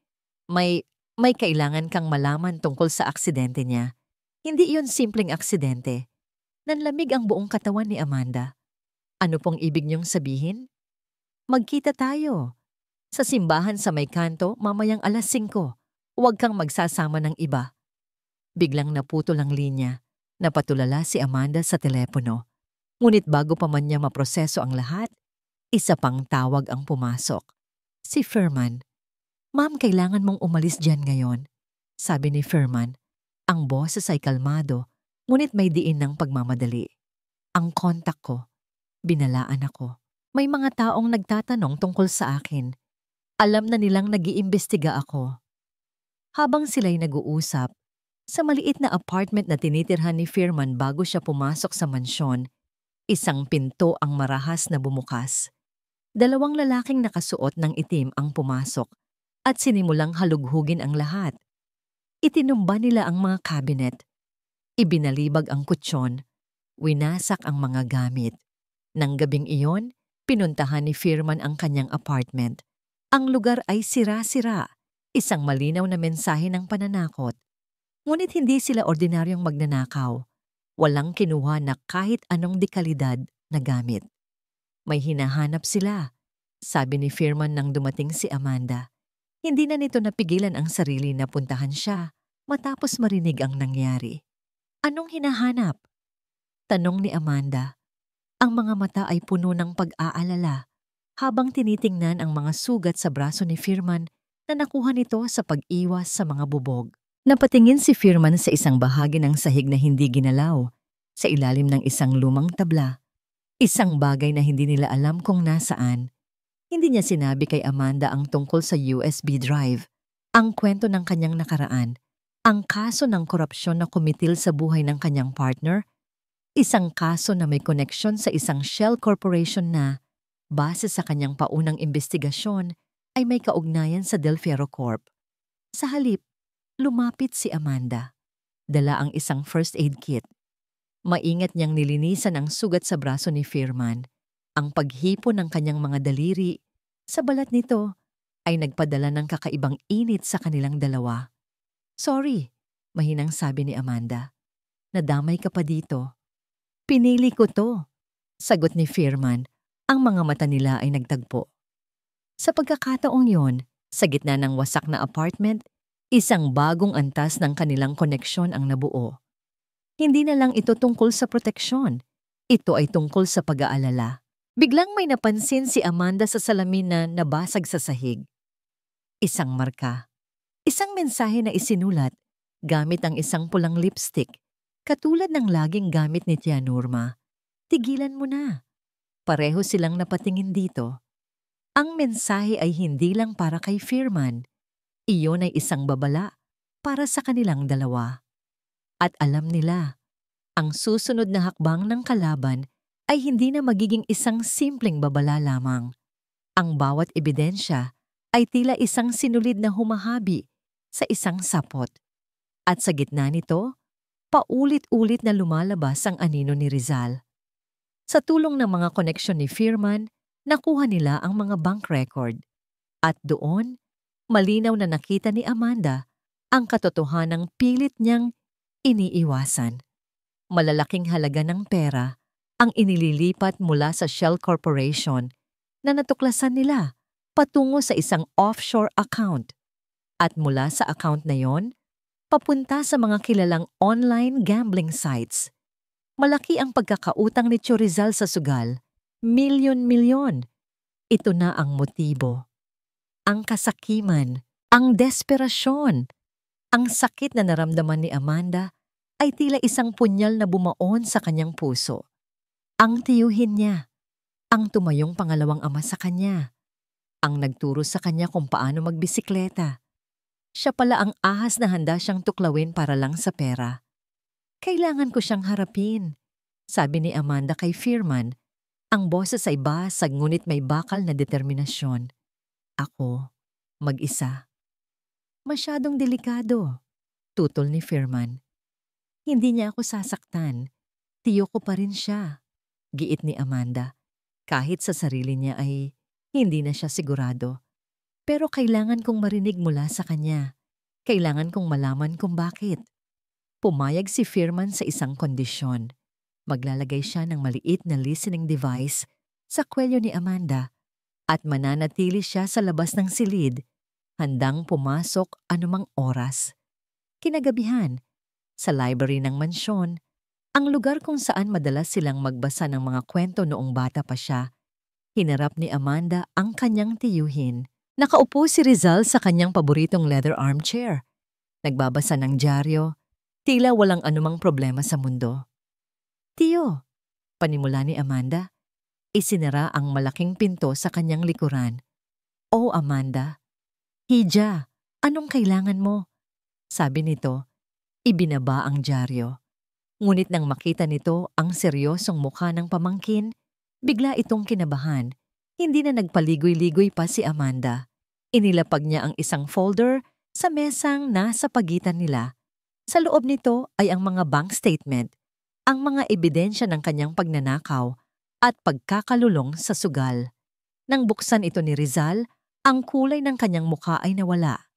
May kailangan kang malaman tungkol sa aksidente niya. Hindi iyon simpleng aksidente. Nanlamig ang buong katawan ni Amanda. Ano pong ibig niyong sabihin? Magkita tayo. Sa simbahan sa may kanto, mamayang 5:00. Huwag kang magsasama ng iba. Biglang naputol ang linya. Napatulala si Amanda sa telepono. Ngunit bago pa man niya maproseso ang lahat, isa pang tawag ang pumasok. Si Firman. Ma'am, kailangan mong umalis dyan ngayon. Sabi ni Firman. Ang boses ay kalmado, ngunit may diin ng pagmamadali. Ang kontak ko, binalaan ako. May mga taong nagtatanong tungkol sa akin. Alam na nilang nag-iimbestiga ako. Habang sila'y nag-uusap, sa maliit na apartment na tinitirhan ni Firman bago siya pumasok sa mansyon, isang pinto ang marahas na bumukas. 2 lalaking nakasuot ng itim ang pumasok at sinimulang halughugin ang lahat. Itinumba nila ang mga cabinet. Ibinalibag ang kutsyon, winasak ang mga gamit. Nang gabing iyon, pinuntahan ni Firman ang kanyang apartment. Ang lugar ay sira-sira, isang malinaw na mensahe ng pananakot. Ngunit hindi sila ordinaryong magnanakaw. Walang kinuha na kahit anong dekalidad na gamit. May hinahanap sila, sabi ni Firman nang dumating si Amanda. Hindi na nito napigilan ang sarili na puntahan siya matapos marinig ang nangyari. Anong hinahanap? Tanong ni Amanda. Ang mga mata ay puno ng pag-aalala habang tinitingnan ang mga sugat sa braso ni Firman na nakuha nito sa pag-iwas sa mga bubog. Napatingin si Firman sa isang bahagi ng sahig na hindi ginalaw, sa ilalim ng isang lumang tabla. Isang bagay na hindi nila alam kung nasaan. Hindi niya sinabi kay Amanda ang tungkol sa USB drive, ang kwento ng kanyang nakaraan, ang kaso ng korupsyon na kumitil sa buhay ng kanyang partner, isang kaso na may koneksyon sa isang shell corporation na, base sa kanyang paunang investigasyon, ay may kaugnayan sa Del Fierro Corp. Sa halip, lumapit si Amanda. Dala ang isang first aid kit. Maingat niyang nilinisan ang sugat sa braso ni Firman. Ang paghipo ng kanyang mga daliri sa balat nito ay nagpadala ng kakaibang init sa kanilang dalawa. "Sorry," mahinang sabi ni Amanda. "Nadamay ka pa dito." "Pinili ko to," sagot ni Firman. Ang mga mata nila ay nagtagpo. Sa pagkakataong yon, sa gitna ng wasak na apartment, isang bagong antas ng kanilang koneksyon ang nabuo. Hindi na lang ito tungkol sa proteksyon. Ito ay tungkol sa pag-aalala. Biglang may napansin si Amanda sa salamin na nabasag sa sahig. Isang marka. Isang mensahe na isinulat gamit ang isang pulang lipstick, katulad ng laging gamit ni Tia Norma. "Tigilan mo na." Pareho silang napatingin dito. Ang mensahe ay hindi lang para kay Firman. Iyon ay isang babala para sa kanilang dalawa. At alam nila, ang susunod na hakbang ng kalaban ay hindi na magiging isang simpleng babala lamang. Ang bawat ebidensya ay tila isang sinulid na humahabi sa isang sapot. At sa gitna nito, paulit-ulit na lumalabas ang anino ni Rizal. Sa tulong ng mga koneksyon ni Firman, nakuha nila ang mga bank record. At doon, malinaw na nakita ni Amanda ang katotohanang pilit niyang iniiwasan. Malalaking halaga ng pera ang inililipat mula sa Shell Corporation na natuklasan nila patungo sa isang offshore account. At mula sa account na yon, papunta sa mga kilalang online gambling sites. Malaki ang pagkakautang ni Tio Rizal sa sugal. Milyon-milyon. Ito na ang motibo. Ang kasakiman, ang desperasyon, ang sakit na naramdaman ni Amanda ay tila isang punyal na bumaon sa kanyang puso. Ang tiyuhin niya, ang tumayong pangalawang ama sa kanya, ang nagturo sa kanya kung paano magbisikleta. Siya pala ang ahas na handa siyang tuklawin para lang sa pera. "Kailangan ko siyang harapin," sabi ni Amanda kay Firman. Ang boses ay basag ngunit may bakal na determinasyon. "Ako, mag-isa." "Masyadong delikado," tutol ni Firman. "Hindi niya ako sasaktan. Tiyo ko pa rin siya," giit ni Amanda. Kahit sa sarili niya ay hindi na siya sigurado. Pero kailangan kong marinig mula sa kanya. Kailangan kong malaman kung bakit. Pumayag si Firman sa isang kondisyon. Maglalagay siya ng maliit na listening device sa kwelyo ni Amanda at mananatili siya sa labas ng silid, handang pumasok anumang oras. Kinagabihan, sa library ng mansyon, ang lugar kung saan madalas silang magbasa ng mga kwento noong bata pa siya, hinarap ni Amanda ang kanyang tiyuhin. Nakaupo si Rizal sa kanyang paboritong leather armchair. Nagbabasa ng dyaryo, tila walang anumang problema sa mundo. "Tiyo," panimula ni Amanda. Isinara ang malaking pinto sa kanyang likuran. "Oh, Amanda." "Hija, anong kailangan mo?" sabi nito. Ibinaba ang dyaryo. Ngunit nang makita nito ang seryosong mukha ng pamangkin, bigla itong kinabahan. Hindi na nagpaligoy-ligoy pa si Amanda. Inilapag niya ang isang folder sa mesang nasa pagitan nila. Sa loob nito ay ang mga bank statement, ang mga ebidensya ng kanyang pagnanakaw at pagkakalulong sa sugal. Nang buksan ito ni Rizal, ang kulay ng kanyang mukha ay nawala.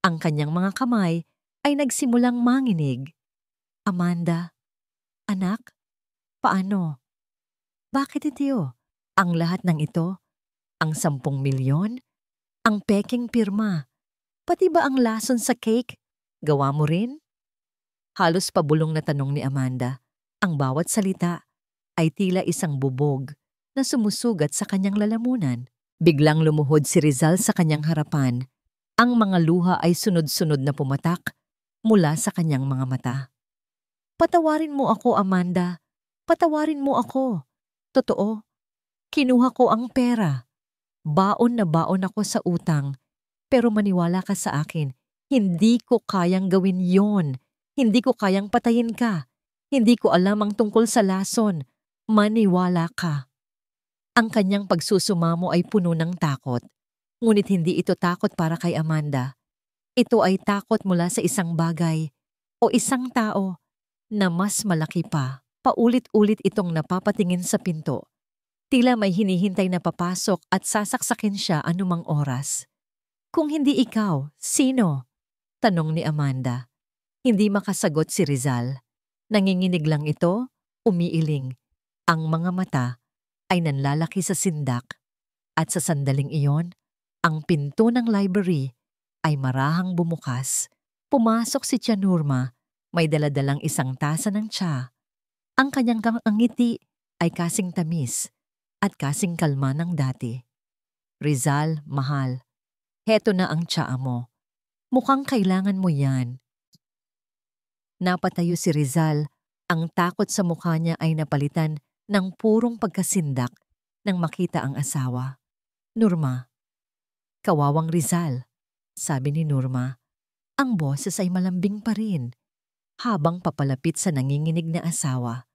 Ang kanyang mga kamay ay nagsimulang manginig. "Amanda, anak, paano? Bakit itiyo? Ang lahat ng ito? Ang 10 milyon? Ang peking pirma? Pati ba ang lason sa cake? Gawa mo rin?" Halos pabulong na tanong ni Amanda. Ang bawat salita ay tila isang bubog na sumusugat sa kanyang lalamunan. Biglang lumuhod si Rizal sa kanyang harapan. Ang mga luha ay sunod-sunod na pumatak. mula sa kanyang mga mata. Patawarin mo ako, Amanda. Patawarin mo ako. Totoo, kinuha ko ang pera. Baon na baon ako sa utang. Pero maniwala ka sa akin, hindi ko kayang gawin yon. Hindi ko kayang patayin ka. Hindi ko alam ang tungkol sa lason. Maniwala ka. Ang kanyang pagsusumamo ay puno ng takot. Ngunit hindi ito takot para kay Amanda. Ito ay takot mula sa isang bagay o isang tao na mas malaki pa. Paulit-ulit itong napapatingin sa pinto. Tila may hinihintay na papasok at sasaksakin siya anumang oras. Kung hindi ikaw, sino? Tanong ni Amanda. Hindi makasagot si Rizal. Nanginginig lang ito, umiiling. Ang mga mata ay nanlalaki sa sindak. At sa sandaling iyon, ang pinto ng library ay marahang bumukas. Pumasok si Tia Nurma, may daladalang isang tasa ng tsa. Ang kanyang ngiti ay kasing tamis at kasing kalma ng dati. Rizal, mahal, heto na ang tsaa mo. Mukhang kailangan mo yan. Napatayo si Rizal, ang takot sa mukha niya ay napalitan ng purong pagkasindak nang makita ang asawa. Nurma. Kawawang Rizal, sabi ni Nurma. Ang boses ay malambing pa rin. Habang papalapit sa nanginginig na asawa,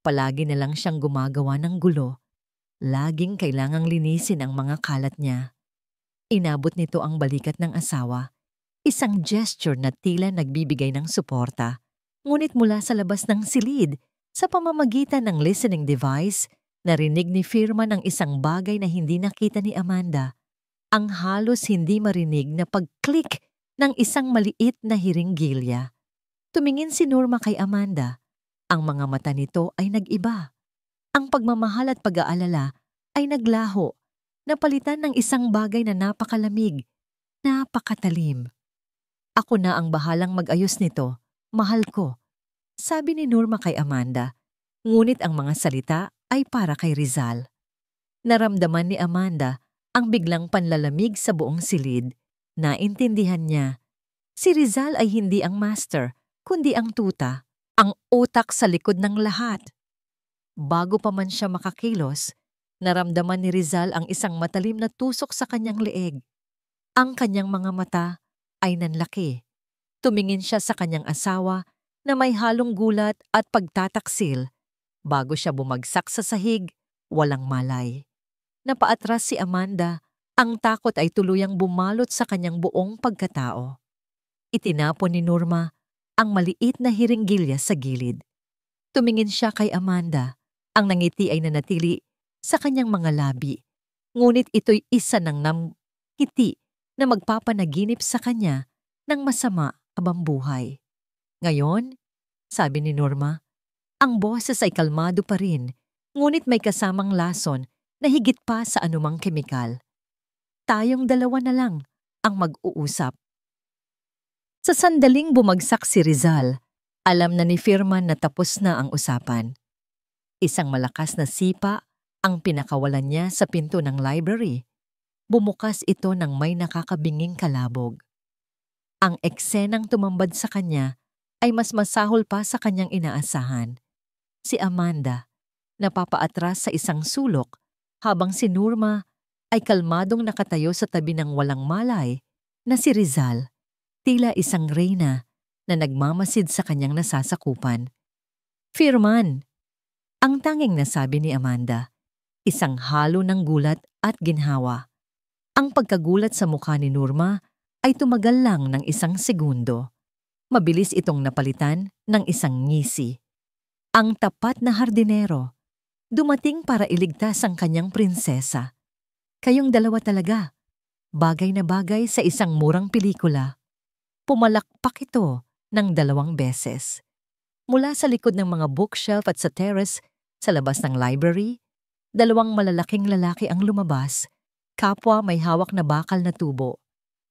palagi na lang siyang gumagawa ng gulo. Laging kailangang linisin ang mga kalat niya. Inabot nito ang balikat ng asawa. Isang gesture na tila nagbibigay ng suporta. Ngunit mula sa labas ng silid, sa pamamagitan ng listening device, narinig ni Firman ang isang bagay na hindi nakita ni Amanda. Ang halos hindi marinig na pag-click ng isang maliit na hiringgilya. Tumingin si Nurma kay Amanda. Ang mga mata nito ay nag-iba. Ang pagmamahal at pag-aalala ay naglaho, napalitan ng isang bagay na napakalamig, napakatalim. Ako na ang bahalang mag-ayos nito, mahal ko, sabi ni Nurma kay Amanda. Ngunit ang mga salita ay para kay Rizal. Naramdaman ni Amanda ang biglang panlalamig sa buong silid. Naintindihan niya. Si Rizal ay hindi ang master, kundi ang tuta, ang utak sa likod ng lahat. Bago pa man siya makakilos, naramdaman ni Rizal ang isang matalim na tusok sa kanyang leeg. Ang kanyang mga mata ay nanlaki. Tumingin siya sa kanyang asawa na may halong gulat at pagtataksil. Bago siya bumagsak sa sahig, walang malay. Napaatras si Amanda, ang takot ay tuluyang bumalot sa kanyang buong pagkatao. Itinapon ni Nurma ang maliit na hiringgilya sa gilid. Tumingin siya kay Amanda. Ang nangiti ay nanatili sa kanyang mga labi. Ngunit ito'y isa ng ngiti na magpapanaginip sa kanya ng masama habang buhay. Ngayon, sabi ni Nurma, ang boses ay kalmado pa rin, ngunit may kasamang lason na higit pa sa anumang kemikal. Tayong dalawa na lang ang mag-uusap. Sa sandaling bumagsak si Rizal, alam na ni Firman na tapos na ang usapan. Isang malakas na sipa ang pinakawalan niya sa pinto ng library. Bumukas ito ng may nakakabinging kalabog. Ang eksenang tumambad sa kanya ay mas masahol pa sa kanyang inaasahan. Si Amanda, napapaatras sa isang sulok habang si Nurma ay kalmadong nakatayo sa tabi ng walang malay na si Rizal. Tila isang reyna na nagmamasid sa kanyang nasasakupan. Firman, ang tanging nasabi ni Amanda, isang halo ng gulat at ginhawa. Ang pagkagulat sa mukha ni Nurma ay tumagal lang ng isang segundo. Mabilis itong napalitan ng isang ngisi. Ang tapat na hardinero, dumating para iligtas ang kanyang prinsesa. Kayong dalawa talaga, bagay na bagay sa isang murang pelikula. Pumalakpak ito ng 2 beses. Mula sa likod ng mga bookshelf at sa terrace sa labas ng library, 2 malalaking lalaki ang lumabas, kapwa may hawak na bakal na tubo.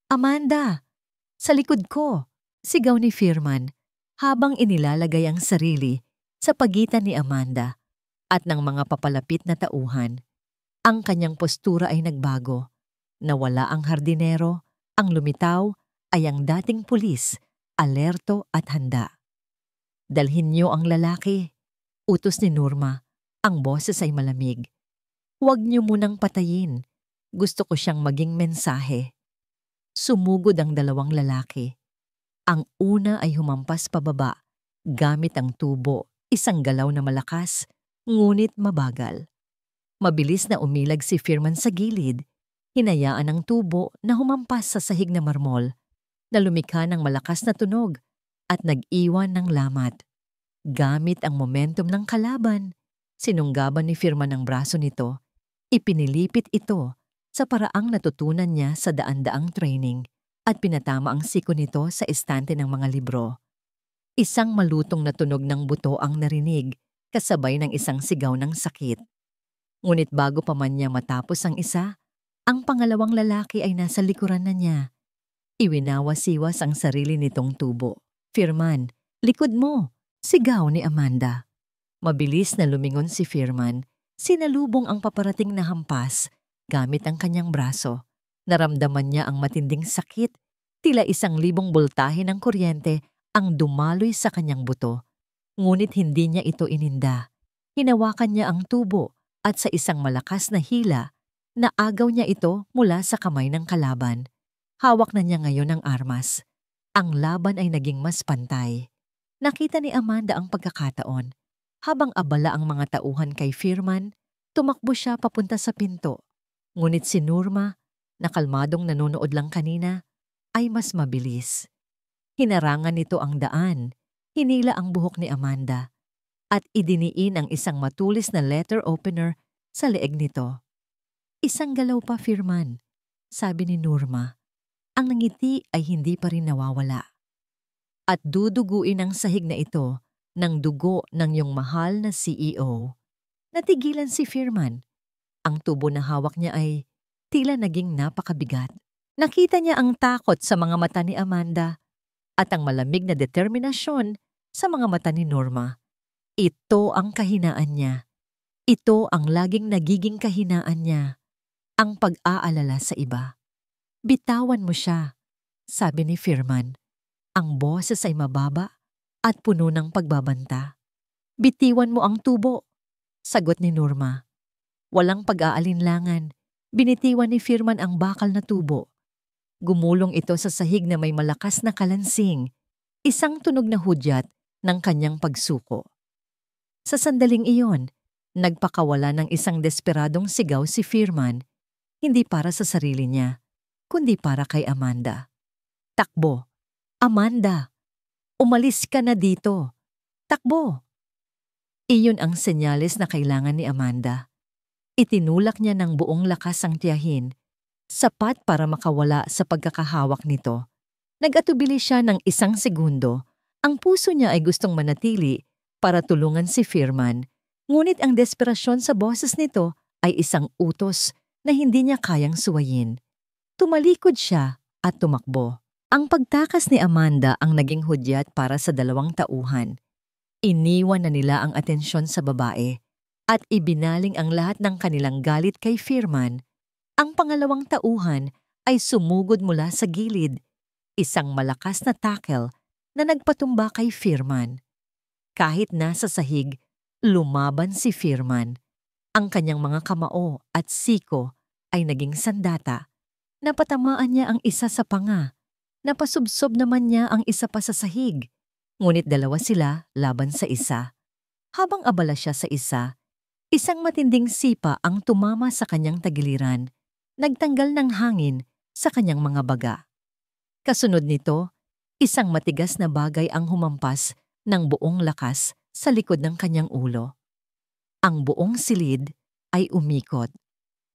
Amanda! Sa likod ko! Sigaw ni Firman habang inilalagay ang sarili sa pagitan ni Amanda at ng mga papalapit na tauhan. Ang kanyang postura ay nagbago. Nawala ang hardinero, ang lumitaw ay ang dating pulis alerto at handa. Dalhin niyo ang lalaki, utos ni Norma. Ang boses ay malamig. Huwag niyo munang patayin. Gusto ko siyang maging mensahe. Sumugod ang dalawang lalaki. Ang una ay humampas pababa, gamit ang tubo, isang galaw na malakas, ngunit mabagal. Mabilis na umilag si Firman sa gilid, hinayaan ang tubo na humampas sa sahig na marmol, na lumikha ng malakas na tunog at nag-iwan ng lamat. Gamit ang momentum ng kalaban, sinunggaban ni Firman ang braso nito, ipinilipit ito sa paraang natutunan niya sa daan-daang training at pinatama ang siko nito sa estante ng mga libro. Isang malutong na tunog ng buto ang narinig, kasabay ng isang sigaw ng sakit. Ngunit bago pa man niya matapos ang isa, ang pangalawang lalaki ay nasa likuran na niya. Iwinawas-iwas ang sarili nitong tubo. Firman, likod mo! Sigaw ni Amanda. Mabilis na lumingon si Firman, sinalubong ang paparating na hampas gamit ang kanyang braso. Naramdaman niya ang matinding sakit, tila 1,000 boltahe ng kuryente ang dumaloy sa kanyang buto. Ngunit hindi niya ito ininda. Hinawakan niya ang tubo at sa isang malakas na hila, naagaw niya ito mula sa kamay ng kalaban. Hawak na niya ngayon ang armas. Ang laban ay naging mas pantay. Nakita ni Amanda ang pagkakataon. Habang abala ang mga tauhan kay Firman, tumakbo siya papunta sa pinto. Ngunit si Norma, na kalmadong nanonood lang kanina, ay mas mabilis. Hinarangan nito ang daan, hinila ang buhok ni Amanda, at idiniin ang isang matulis na letter opener sa leeg nito. Isang galaw pa, Firman, sabi ni Norma. Ang ngiti ay hindi pa rin nawawala. At duduguin ang sahig na ito ng dugo ng iyong mahal na CEO. Natigilan si Firman. Ang tubo na hawak niya ay tila naging napakabigat. Nakita niya ang takot sa mga mata ni Amanda at ang malamig na determinasyon sa mga mata ni Norma. Ito ang kahinaan niya. Ito ang laging nagiging kahinaan niya. Ang pag-aalala sa iba. Bitawan mo siya, sabi ni Firman. Ang boses ay mababa at puno ng pagbabanta. Bitiwan mo ang tubo, sagot ni Norma. Walang pag-aalinlangan, binitiwan ni Firman ang bakal na tubo. Gumulong ito sa sahig na may malakas na kalansing, isang tunog na hudyat ng kanyang pagsuko. Sa sandaling iyon, nagpakawala ng isang desperadong sigaw si Firman, hindi para sa sarili niya, kundi para kay Amanda. Takbo! Amanda! Umalis ka na dito! Takbo! Iyon ang senyales na kailangan ni Amanda. Itinulak niya ng buong lakas ang tiyahin, sapat para makawala sa pagkakahawak nito. Nag-atubili siya ng 1 segundo. Ang puso niya ay gustong manatili para tulungan si Firman, ngunit ang desperasyon sa boses nito ay isang utos na hindi niya kayang suwayin. Tumalikod siya at tumakbo. Ang pagtakas ni Amanda ang naging hudyat para sa 2 tauhan. Iniwan na nila ang atensyon sa babae at ibinaling ang lahat ng kanilang galit kay Firman. Ang pangalawang tauhan ay sumugod mula sa gilid, isang malakas na tackle na nagpatumba kay Firman. Kahit nasa sahig, lumaban si Firman. Ang kanyang mga kamao at siko ay naging sandata. Napatamaan niya ang isa sa panga. Napasubsob naman niya ang isa pa sa sahig. Ngunit 2 sila laban sa isa. Habang abala siya sa isa, isang matinding sipa ang tumama sa kanyang tagiliran, nagtanggal ng hangin sa kanyang mga baga. Kasunod nito, isang matigas na bagay ang humampas ng buong lakas sa likod ng kanyang ulo. Ang buong silid ay umikot.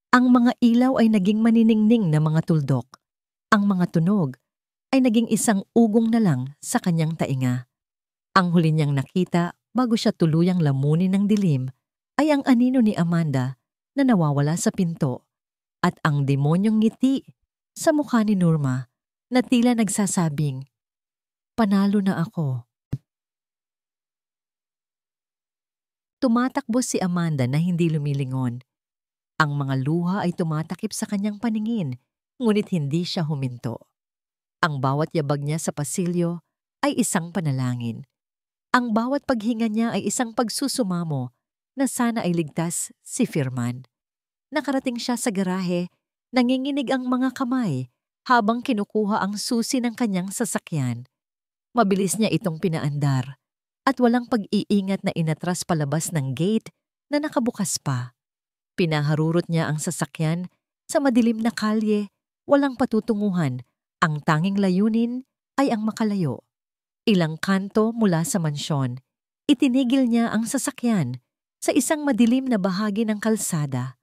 Ang mga ilaw ay naging maniningning na mga tuldok. Ang mga tunog ay naging isang ugong na lang sa kanyang tainga. Ang huli niyang nakita bago siya tuluyang lamunin ng dilim ay ang anino ni Amanda na nawawala sa pinto at ang demonyong ngiti sa mukha ni Norma na tila nagsasabing, "Panalo na ako." Tumatakbo si Amanda na hindi lumilingon. Ang mga luha ay tumatakip sa kanyang paningin, ngunit hindi siya huminto. Ang bawat yabag niya sa pasilyo ay isang panalangin. Ang bawat paghinga niya ay isang pagsusumamo na sana ay ligtas si Firman. Nakarating siya sa garahe, nanginginig ang mga kamay habang kinukuha ang susi ng kanyang sasakyan. Mabilis niya itong pinaandar at walang pag-iingat na inatras palabas ng gate na nakabukas pa. Pinaharurot niya ang sasakyan sa madilim na kalye, walang patutunguhan. Ang tanging layunin ay ang makalayo. Ilang kanto mula sa mansyon, itinigil niya ang sasakyan sa isang madilim na bahagi ng kalsada.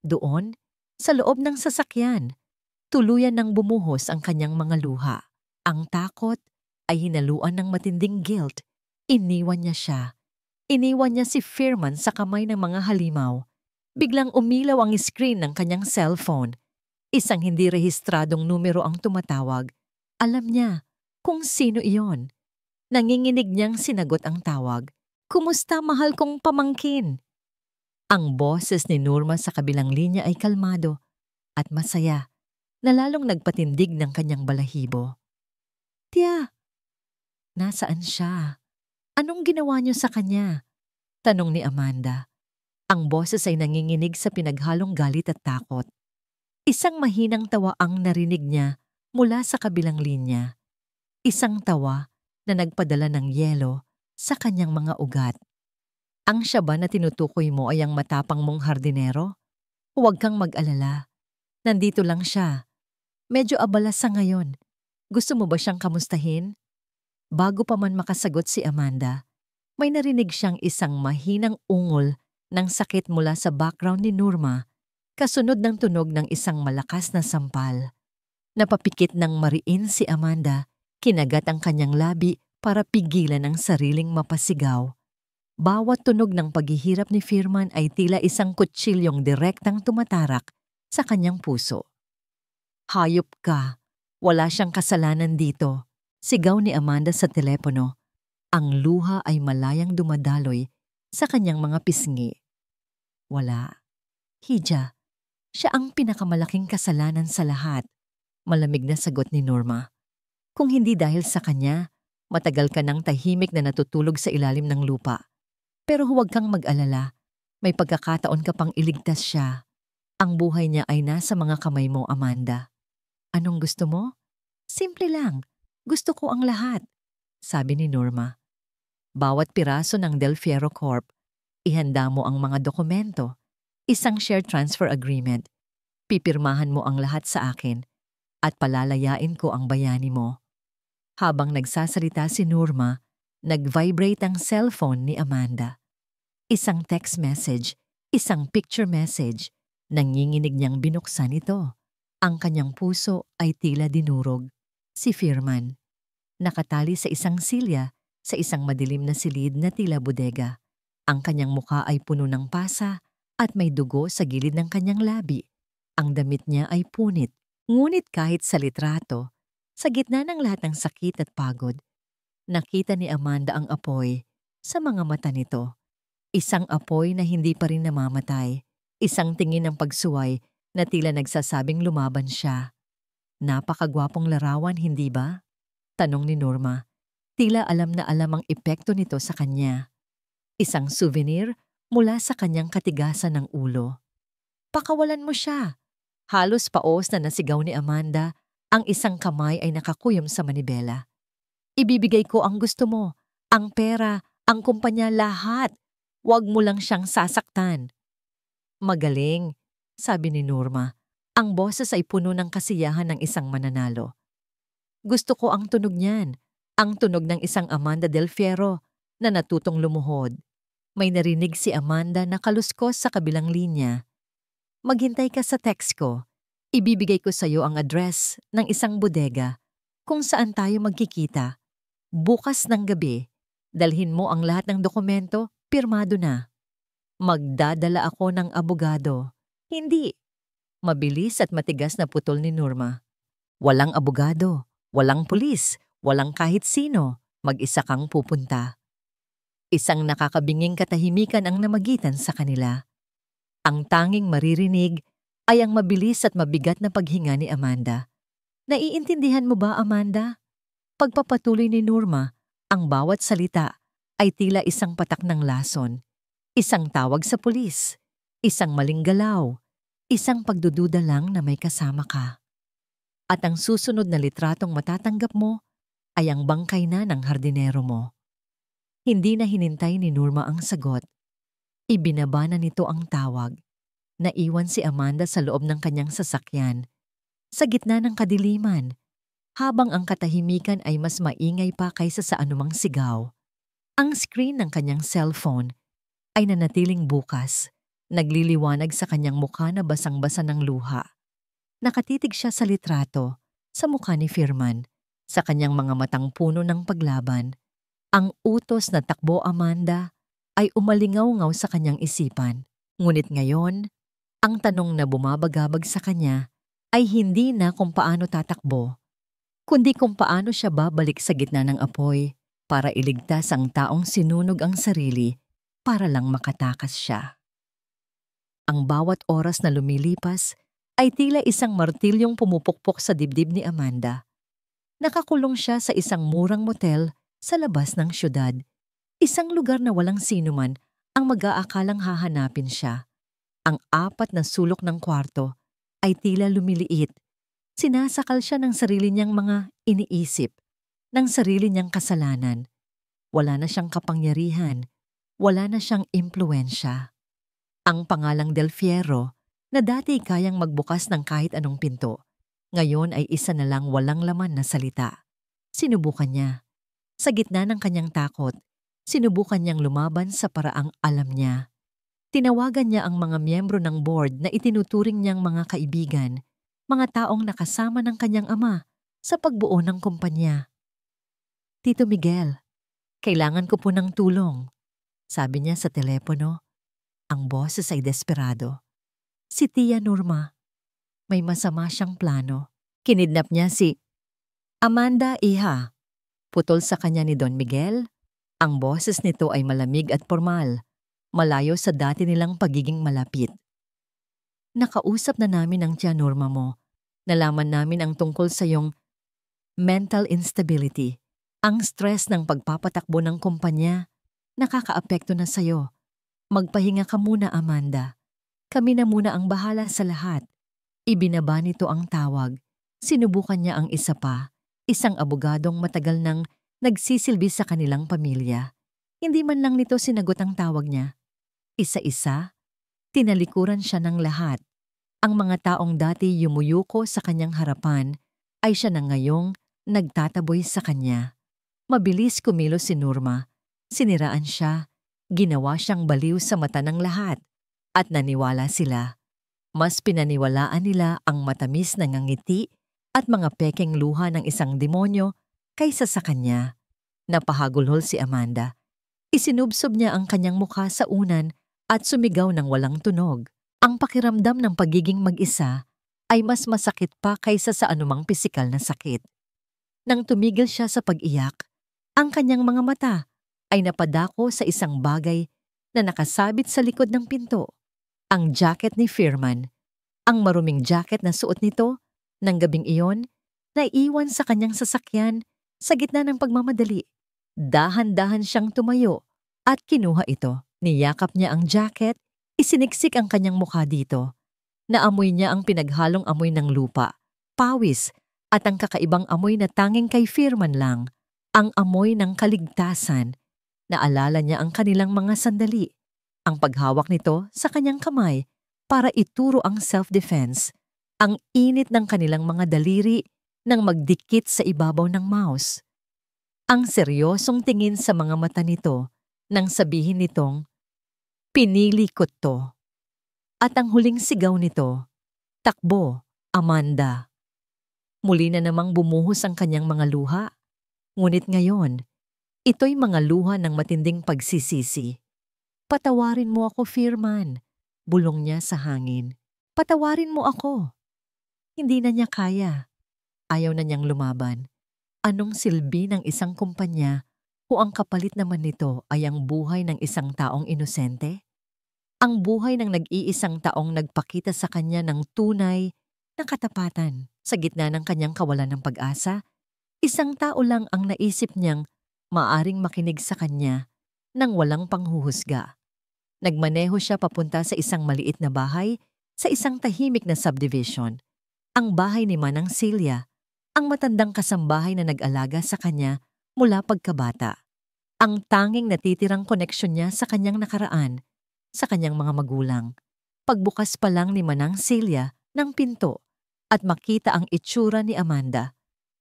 Doon, sa loob ng sasakyan, tuluyan nang bumuhos ang kanyang mga luha. Ang takot ay hinaluan ng matinding guilt. Iniwan niya siya. Iniwan niya si Firman sa kamay ng mga halimaw. Biglang umilaw ang screen ng kanyang cellphone. Isang hindi rehistradong numero ang tumatawag. Alam niya kung sino iyon. Nanginginig niyang sinagot ang tawag. "Kumusta, mahal kong pamangkin?" Ang boses ni Norma sa kabilang linya ay kalmado at masaya na lalong nagpatindig ng kanyang balahibo. "Tia, nasaan siya? Anong ginawa niyo sa kanya?" tanong ni Amanda. Ang boses ay nanginginig sa pinaghalong galit at takot. Isang mahinang tawa ang narinig niya mula sa kabilang linya. Isang tawa na nagpadala ng yelo sa kanyang mga ugat. "Ang siya ba na tinutukoy mo ay ang matapang mong hardinero? Huwag kang mag-alala. Nandito lang siya. Medyo abala sa ngayon. Gusto mo ba siyang kamustahin?" Bago pa man makasagot si Amanda, may narinig siyang isang mahinang ungol ng sakit mula sa background ni Norma, kasunod ng tunog ng isang malakas na sampal. Napapikit ng mariin si Amanda, kinagat ang kanyang labi para pigilan ang sariling mapasigaw. Bawat tunog ng paghihirap ni Firman ay tila isang kutsilyong direktang tumatarak sa kanyang puso. "Hayop ka! Wala siyang kasalanan dito," sigaw ni Amanda sa telepono. Ang luha ay malayang dumadaloy sa kanyang mga pisngi. "Wala. Hija, siya ang pinakamalaking kasalanan sa lahat," malamig na sagot ni Norma. "Kung hindi dahil sa kanya, matagal ka nang tahimik na natutulog sa ilalim ng lupa. Pero huwag kang mag-alala, may pagkakataon ka pang iligtas siya. Ang buhay niya ay nasa mga kamay mo, Amanda." "Anong gusto mo?" "Simple lang. Gusto ko ang lahat," sabi ni Norma. "Bawat piraso ng Del Fierro Corp, ihanda mo ang mga dokumento, isang share transfer agreement. Pipirmahan mo ang lahat sa akin at palalayain ko ang bayani mo." Habang nagsasalita si Norma, nag-vibrate ang cellphone ni Amanda. Isang text message, isang picture message. Nanginginig niyang binuksan ito. Ang kanyang puso ay tila dinurog. Si Firman, nakatali sa isang silya sa isang madilim na silid na tila bodega. Ang kanyang mukha ay puno ng pasa at may dugo sa gilid ng kanyang labi. Ang damit niya ay punit, ngunit kahit sa litrato, sa gitna ng lahat ng sakit at pagod, nakita ni Amanda ang apoy sa mga mata nito. Isang apoy na hindi pa rin namamatay. Isang tingin ng pagsuway na tila nagsasabing lumaban siya. "Napakagwapong larawan, hindi ba?" tanong ni Norma. Tila alam na alam ang epekto nito sa kanya. Isang souvenir mula sa kanyang katigasan ng ulo. "Pakawalan mo siya." Halos paos na nasigaw ni Amanda. Ang isang kamay ay nakakuyom sa manibela. "Ibibigay ko ang gusto mo, ang pera, ang kumpanya, lahat. Huwag mo lang siyang sasaktan." "Magaling," sabi ni Norma. Ang boses ay puno ng kasiyahan ng isang mananalo. "Gusto ko ang tunog niyan, ang tunog ng isang Amanda Del Fierro na natutong lumuhod." May narinig si Amanda na kaluskos sa kabilang linya. "Maghintay ka sa text ko. Ibibigay ko sa iyo ang address ng isang bodega kung saan tayo magkikita. Bukas ng gabi, dalhin mo ang lahat ng dokumento, pirmado na." "Magdadala ako ng abogado." "Hindi." Mabilis at matigas na putol ni Norma. "Walang abogado, walang pulis, walang kahit sino. Mag-isa kang pupunta." Isang nakakabinging katahimikan ang namagitan sa kanila. Ang tanging maririnig ay ang mabilis at mabigat na paghinga ni Amanda. "Naiintindihan mo ba, Amanda?" Pagpapatuloy ni Norma, ang bawat salita ay tila isang patak ng lason, isang tawag sa pulis, isang maling galaw, isang pagdududa lang na may kasama ka. At ang susunod na litratong matatanggap mo ay ang bangkay na ng hardinero mo. Hindi na hinintay ni Norma ang sagot. Ibinaba na nito ang tawag. Naiwan si Amanda sa loob ng kanyang sasakyan, sa gitna ng kadiliman, habang ang katahimikan ay mas maingay pa kaysa sa anumang sigaw. Ang screen ng kanyang cellphone ay nanatiling bukas, nagliliwanag sa kanyang mukha na basang-basa ng luha. Nakatitig siya sa litrato, sa mukha ni Firman, sa kanyang mga matang puno ng paglaban. Ang utos na takbo Amanda ay umalingaw-ngaw sa kanyang isipan. Ngunit ngayon, ang tanong na bumabagabag sa kanya ay hindi na kung paano tatakbo, kundi kung paano siya babalik sa gitna ng apoy para iligtas ang taong sinunog ang sarili para lang makatakas siya. Ang bawat oras na lumilipas ay tila isang martilyong pumupukpok sa dibdib ni Amanda. Nakakulong siya sa isang murang motel sa labas ng syudad, isang lugar na walang sinuman ang mag-aakalang hahanapin siya. Ang 4 na sulok ng kwarto ay tila lumiliit. Sinasakal siya ng sarili niyang mga iniisip, ng sarili niyang kasalanan. Wala na siyang kapangyarihan, wala na siyang impluwensya. Ang pangalang Del Fierro, na dati kayang magbukas ng kahit anong pinto, ngayon ay isa na lang walang laman na salita. Sinubukan niya. Sa gitna ng kanyang takot, sinubukan niyang lumaban sa paraang alam niya. Tinawagan niya ang mga miyembro ng board na itinuturing niyang mga kaibigan, mga taong nakasama ng kanyang ama sa pagbuo ng kumpanya. "Tito Miguel, kailangan ko po ng tulong," sabi niya sa telepono. Ang boses ay desperado. "Si Tia Norma, may masama siyang plano. Kinidnap niya si Amanda, iha." Putol sa kanya ni Don Miguel. Ang boses nito ay malamig at formal, malayo sa dati nilang pagiging malapit. "Nakausap na namin ang Tia Norma mo. Nalaman namin ang tungkol sa iyong mental instability. Ang stress ng pagpapatakbo ng kumpanya, nakakaapekto na sa'yo. Magpahinga ka muna, Amanda. Kami na muna ang bahala sa lahat." Ibinaba nito ang tawag. Sinubukan niya ang isa pa, isang abogadong matagal nang nagsisilbi sa kanilang pamilya. Hindi man lang nito sinagot ang tawag niya. Isa-isa, tinalikuran siya ng lahat. Ang mga taong dati yumuyuko sa kanyang harapan ay siya na ngayong nagtataboy sa kanya. Mabilis kumilos si Norma. Siniraan siya. Ginawa siyang baliw sa mata ng lahat. At naniwala sila. Mas pinaniwalaan nila ang matamis na ngangiti at mga pekeng luha ng isang demonyo kaysa sa kanya. Napahagulhol si Amanda. Isinubsob niya ang kanyang mukha sa unan at sumigaw ng walang tunog. Ang pakiramdam ng pagiging mag-isa ay mas masakit pa kaysa sa anumang pisikal na sakit. Nang tumigil siya sa pag-iyak, ang kanyang mga mata ay napadako sa isang bagay na nakasabit sa likod ng pinto. Ang jacket ni Firman. Ang maruming jacket na suot nito ng gabing iyon na iwan sa kanyang sasakyan sa gitna ng pagmamadali. Dahan-dahan siyang tumayo at kinuha ito. Niyakap niya ang jacket, isiniksik ang kanyang mukha dito. Naamoy niya ang pinaghalong amoy ng lupa, pawis at ang kakaibang amoy na tanging kay Firman lang, ang amoy ng kaligtasan. Naalala niya ang kanilang mga sandali, ang paghawak nito sa kanyang kamay para ituro ang self-defense, ang init ng kanilang mga daliri nang magdikit sa ibabaw ng mouse. Ang seryosong tingin sa mga mata nito nang sabihin nitong, "Pinili ko to." At ang huling sigaw nito, "Takbo, Amanda." Muli na namang bumuhos ang kanyang mga luha. Ngunit ngayon, ito'y mga luha ng matinding pagsisisi. "Patawarin mo ako, Firman," bulong niya sa hangin. "Patawarin mo ako." Hindi na niya kaya. Ayaw na niyang lumaban. Anong silbi ng isang kumpanya kung ang kapalit naman nito ay ang buhay ng isang taong inosente? Ang buhay ng nag-iisang taong nagpakita sa kanya ng tunay na katapatan sa gitna ng kanyang kawalan ng pag-asa. Isang tao lang ang naisip niyang maaring makinig sa kanya nang walang panghuhusga. Nagmaneho siya papunta sa isang maliit na bahay sa isang tahimik na subdivision. Ang bahay ni Manang Celia, ang matandang kasambahay na nag-alaga sa kanya mula pagkabata. Ang tanging natitirang koneksyon niya sa kanyang nakaraan, sa kanyang mga magulang. Pagbukas pa lang ni Manang Celia ng pinto at makita ang itsura ni Amanda,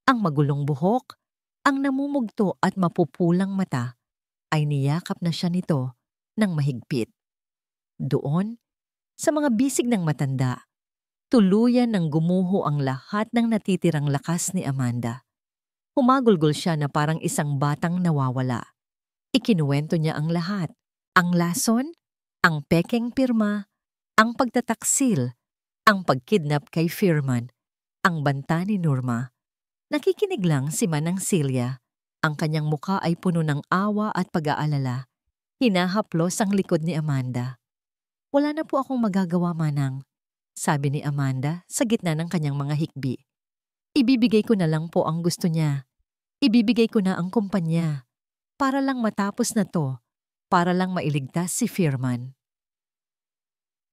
ang magulong buhok, ang namumugto at mapupulang mata, ay niyakap na siya nito ng mahigpit. Doon, sa mga bisig ng matanda, tuluyan ng gumuho ang lahat ng natitirang lakas ni Amanda. Humagulgol siya na parang isang batang nawawala. Ikinuwento niya ang lahat. Ang lason, ang pekeng pirma, ang pagtataksil, ang pagkidnap kay Firman, ang banta ni Norma. Nakikinig lang si Manang Celia. Ang kanyang muka ay puno ng awa at pag-aalala. Hinahaplos ang likod ni Amanda. "Wala na po akong magagawa, Manang," sabi ni Amanda sa gitna ng kanyang mga hikbi. "Ibibigay ko na lang po ang gusto niya. Ibibigay ko na ang kumpanya. Para lang matapos na to. Para lang mailigtas si Firman."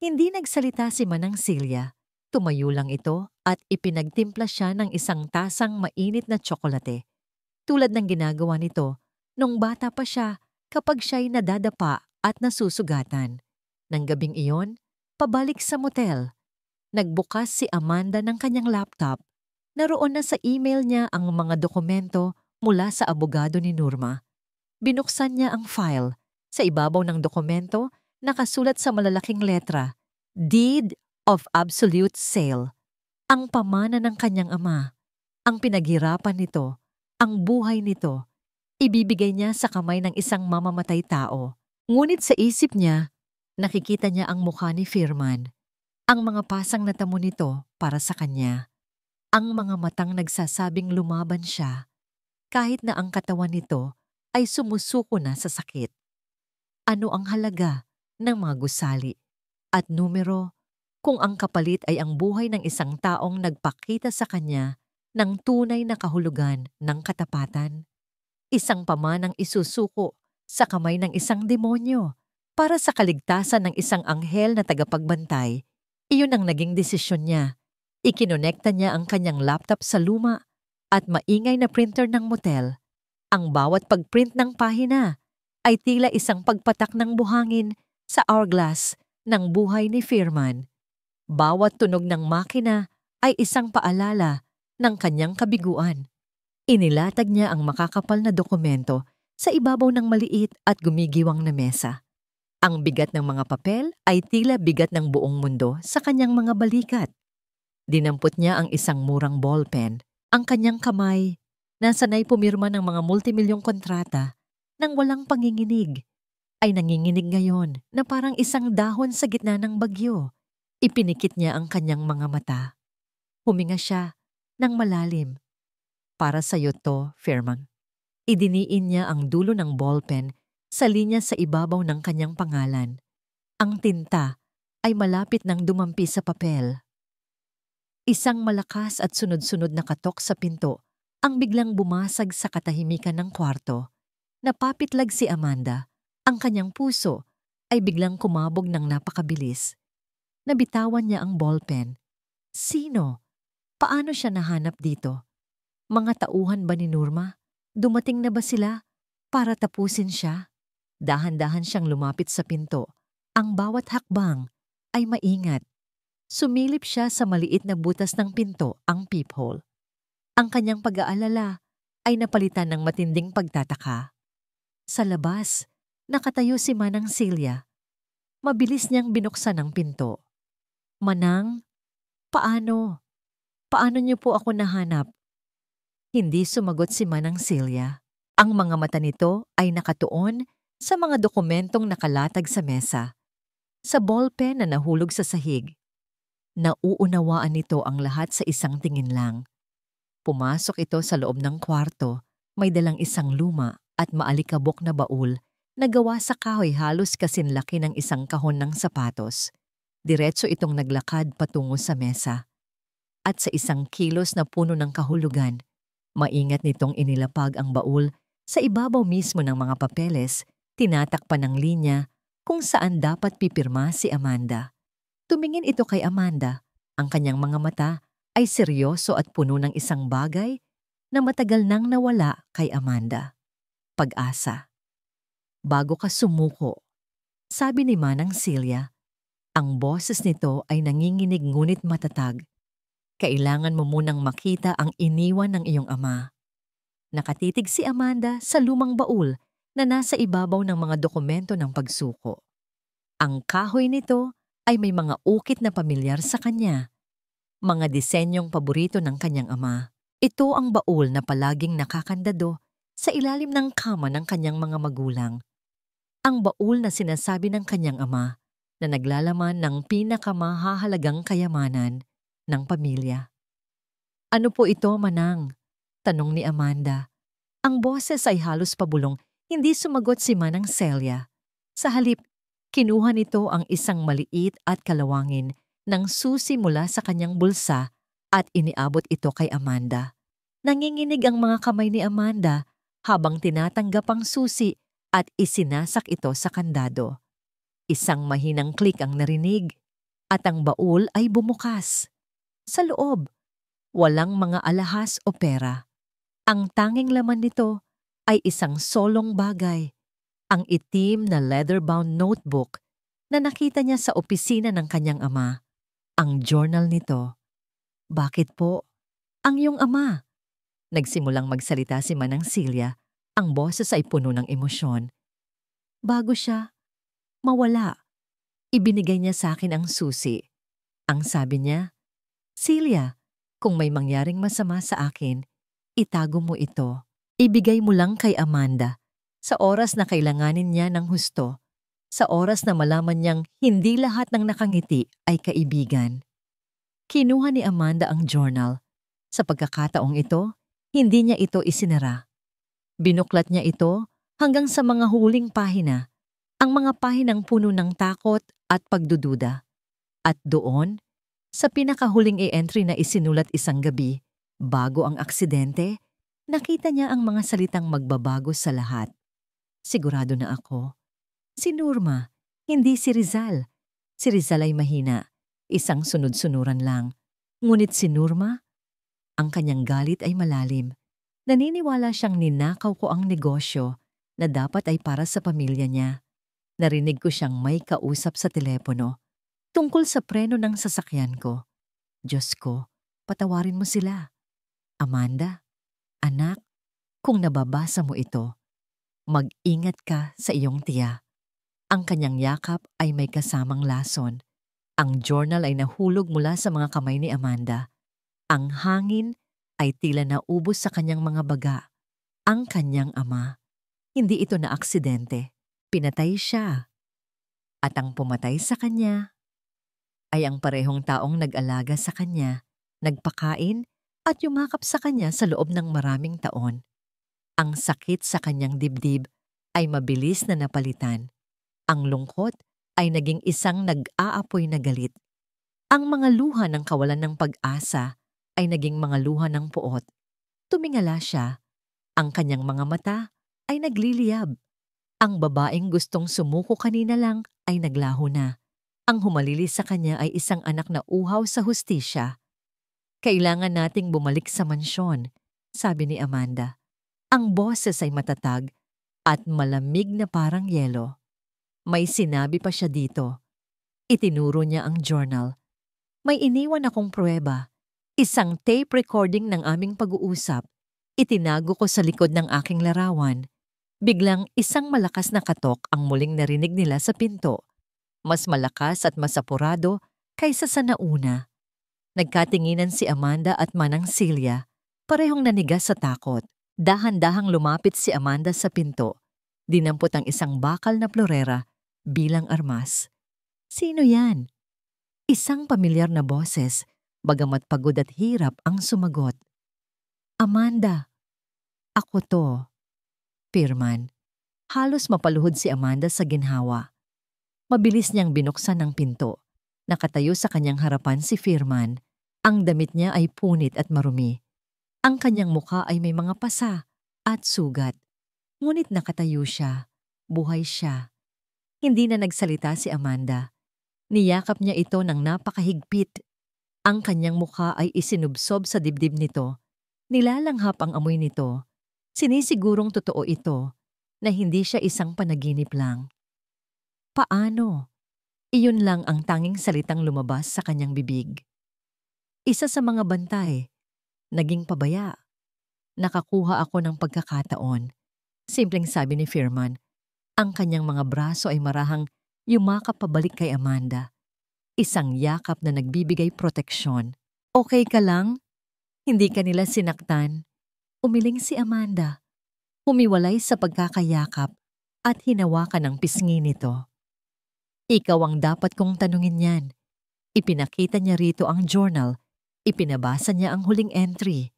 Hindi nagsalita si Manang Celia. Tumayo lang ito at ipinagtimpla siya ng isang tasang mainit na tsokolate. Tulad ng ginagawa nito nung bata pa siya kapag siya'y nadadapa at nasusugatan. Nang gabing iyon, pabalik sa motel. Nagbukas si Amanda ng kanyang laptop. Naroon na sa email niya ang mga dokumento mula sa abogado ni Norma. Binuksan niya ang file. Sa ibabaw ng dokumento, nakasulat sa malalaking letra, Deed of Absolute Sale. Ang pamana ng kanyang ama. Ang pinaghirapan nito, ang buhay nito, ibibigay niya sa kamay ng isang mamamatay tao. Ngunit sa isip niya, nakikita niya ang mukha ni Firman. Ang mga pasang natamo nito para sa kanya. Ang mga matang nagsasabing lumaban siya, kahit na ang katawan nito ay sumusuko na sa sakit. Ano ang halaga ng mga gusali at numero kung ang kapalit ay ang buhay ng isang taong nagpakita sa kanya ng tunay na kahulugan ng katapatan? Isang pamanang isusuko sa kamay ng isang demonyo para sa kaligtasan ng isang anghel na tagapagbantay. Iyon ang naging desisyon niya. Ikinonekta niya ang kanyang laptop sa luma at maingay na printer ng motel. Ang bawat pagprint ng pahina ay tila isang pagpatak ng buhangin sa hourglass ng buhay ni Firman. Bawat tunog ng makina ay isang paalala ng kanyang kabiguan. Inilatag niya ang makakapal na dokumento sa ibabaw ng maliit at gumigiwang na mesa. Ang bigat ng mga papel ay tila bigat ng buong mundo sa kanyang mga balikat. Dinampot niya ang isang murang ballpen. Ang kanyang kamay, na sanay pumirma ng mga multimilyong kontrata nang walang panginginig, ay nanginginig ngayon na parang isang dahon sa gitna ng bagyo. Ipinikit niya ang kanyang mga mata. Huminga siya ng malalim. "Para sa'yo to, Firman." Idiniin niya ang dulo ng ballpen sa linya sa ibabaw ng kanyang pangalan. Ang tinta ay malapit nang dumampi sa papel. Isang malakas at sunod-sunod na katok sa pinto ang biglang bumasag sa katahimikan ng kwarto. Napapitlag si Amanda. Ang kanyang puso ay biglang kumabog ng napakabilis. Nabitawan niya ang ballpen. Sino? Paano siya nahanap dito? Mga tauhan ba ni Norma? Dumating na ba sila para tapusin siya? Dahan-dahan siyang lumapit sa pinto. Ang bawat hakbang ay maingat. Sumilip siya sa maliit na butas ng pinto, ang peephole. Ang kanyang pag-aalala ay napalitan ng matinding pagtataka. Sa labas, nakatayo si Manang Celia. Mabilis niyang binuksan ang pinto. "Manang, paano? Paano niyo po ako nahanap?" Hindi sumagot si Manang Celia. Ang mga mata nito ay nakatuon sa mga dokumentong nakalatag sa mesa. Sa ballpen na nahulog sa sahig. Nauunawaan nito ang lahat sa isang tingin lang. Pumasok ito sa loob ng kwarto, may dalang isang luma at maalikabok na baul na gawa sa kahoy halos kasinlaki ng isang kahon ng sapatos. Diretso itong naglakad patungo sa mesa. At sa isang kilos na puno ng kahulugan, Maingat nitong inilapag ang baul sa ibabaw mismo ng mga papeles, tinatakpan ng linya kung saan dapat pipirma si Amanda. Tumingin ito kay Amanda. Ang kanyang mga mata ay seryoso at puno ng isang bagay na matagal nang nawala kay Amanda. Pag-asa. Bago ka sumuko, sabi ni Manang Celia. Ang boses nito ay nanginginig ngunit matatag. Kailangan mo munang makita ang iniwan ng iyong ama. Nakatitig si Amanda sa lumang baul na nasa ibabaw ng mga dokumento ng pagsuko. Ang kahoy nito ay may mga ukit na pamilyar sa kanya. Mga disenyong paborito ng kanyang ama. Ito ang baul na palaging nakakandado sa ilalim ng kama ng kanyang mga magulang. Ang baul na sinasabi ng kanyang ama na naglalaman ng pinakamahahalagang kayamanan ng pamilya. Ano po ito, Manang? Tanong ni Amanda. Ang boses ay halos pabulong, hindi sumagot si Manang Celia. Sa halip, kinuha nito ang isang maliit at kalawangin ng susi mula sa kanyang bulsa at iniabot ito kay Amanda. Nanginginig ang mga kamay ni Amanda habang tinatanggap ang susi at isinasak ito sa kandado. Isang mahinang klik ang narinig at ang baul ay bumukas. Sa loob, walang mga alahas o pera. Ang tanging laman nito ay isang solong bagay, ang itim na leather-bound notebook na nakita niya sa opisina ng kanyang ama. Ang journal nito. Bakit po? Ang iyong ama. Nagsimulang magsalita si Manang Celia, ang boses ay puno ng emosyon. Bago siya mawala, ibinigay niya sa akin ang susi. Ang sabi niya, Celia, kung may mangyaring masama sa akin, itago mo ito. Ibigay mo lang kay Amanda sa oras na kailanganin niya ng husto, sa oras na malaman niyang hindi lahat ng nakangiti ay kaibigan. Kinuha ni Amanda ang journal. Sa pagkakataong ito, hindi niya ito isinara. Binuklat niya ito hanggang sa mga huling pahina, ang mga pahinang puno ng takot at pagdududa. At doon, sa pinakahuling e-entry na isinulat isang gabi, bago ang aksidente, nakita niya ang mga salitang magbabago sa lahat. Sigurado na ako. Si Nurma, hindi si Rizal. Si Rizal ay mahina, isang sunod-sunuran lang. Ngunit si Nurma, ang kanyang galit ay malalim. Naniniwala siyang ninakaw ko ang negosyo na dapat ay para sa pamilya niya. Narinig ko siyang may kausap sa telepono tungkol sa preno ng sasakyan ko. Diyos ko, patawarin mo sila. Amanda, anak, kung nababasa mo ito, mag-ingat ka sa iyong tiya. Ang kanyang yakap ay may kasamang lason. Ang journal ay nahulog mula sa mga kamay ni Amanda. Ang hangin ay tila naubos sa kanyang mga baga. Ang kanyang ama, hindi ito na aksidente. Pinatay siya. At ang pumatay sa kanya ay ang parehong taong nag-alaga sa kanya, nagpakain at yumakap sa kanya sa loob ng maraming taon. Ang sakit sa kanyang dibdib ay mabilis na napalitan. Ang lungkot ay naging isang nag-aapoy na galit. Ang mga luha ng kawalan ng pag-asa ay naging mga luha ng puot. Tumingala siya. Ang kanyang mga mata ay nagliliyab. Ang babaeng gustong sumuko kanina lang ay naglaho na. Ang humalili sa kanya ay isang anak na uhaw sa hustisya. Kailangan nating bumalik sa mansyon, sabi ni Amanda. Ang boses ay matatag at malamig na parang yelo. May sinabi pa siya dito. Itinuro niya ang journal. May iniwan akong pruweba. Isang tape recording ng aming pag-uusap. Itinago ko sa likod ng aking larawan. Biglang isang malakas na katok ang muling narinig nila sa pinto. Mas malakas at mas apurado kaysa sa nauna. Nagkatinginan si Amanda at Manang Celia, parehong nanigas sa takot. Dahan-dahang lumapit si Amanda sa pinto. Dinampot ang isang bakal na florera bilang armas. Sino yan? Isang pamilyar na boses, bagamat pagod at hirap ang sumagot. Amanda, ako to. Firman. Halos mapaluhod si Amanda sa ginhawa. Mabilis niyang binuksan ang pinto. Nakatayo sa kanyang harapan si Firman. Ang damit niya ay punit at marumi. Ang kanyang mukha ay may mga pasa at sugat. Ngunit nakatayo siya, buhay siya. Hindi na nagsalita si Amanda. Niyakap niya ito ng napakahigpit. Ang kanyang mukha ay isinubsob sa dibdib nito. Nilalanghap ang amoy nito. Sinisigurong totoo ito na hindi siya isang panaginip lang. Paano? Iyon lang ang tanging salitang lumabas sa kanyang bibig. Isa sa mga bantay, naging pabaya. Nakakuha ako ng pagkakataon. Simpleng sabi ni Firman. Ang kanyang mga braso ay marahang yumakap pabalik kay Amanda. Isang yakap na nagbibigay proteksyon. Okay ka lang? Hindi ka nila sinaktan. Umiling si Amanda. Humiwalay sa pagkakayakap at hinawakan ng pisngi nito. Ikaw ang dapat kong tanungin yan. Ipinakita niya rito ang journal. Ipinabasa niya ang huling entry.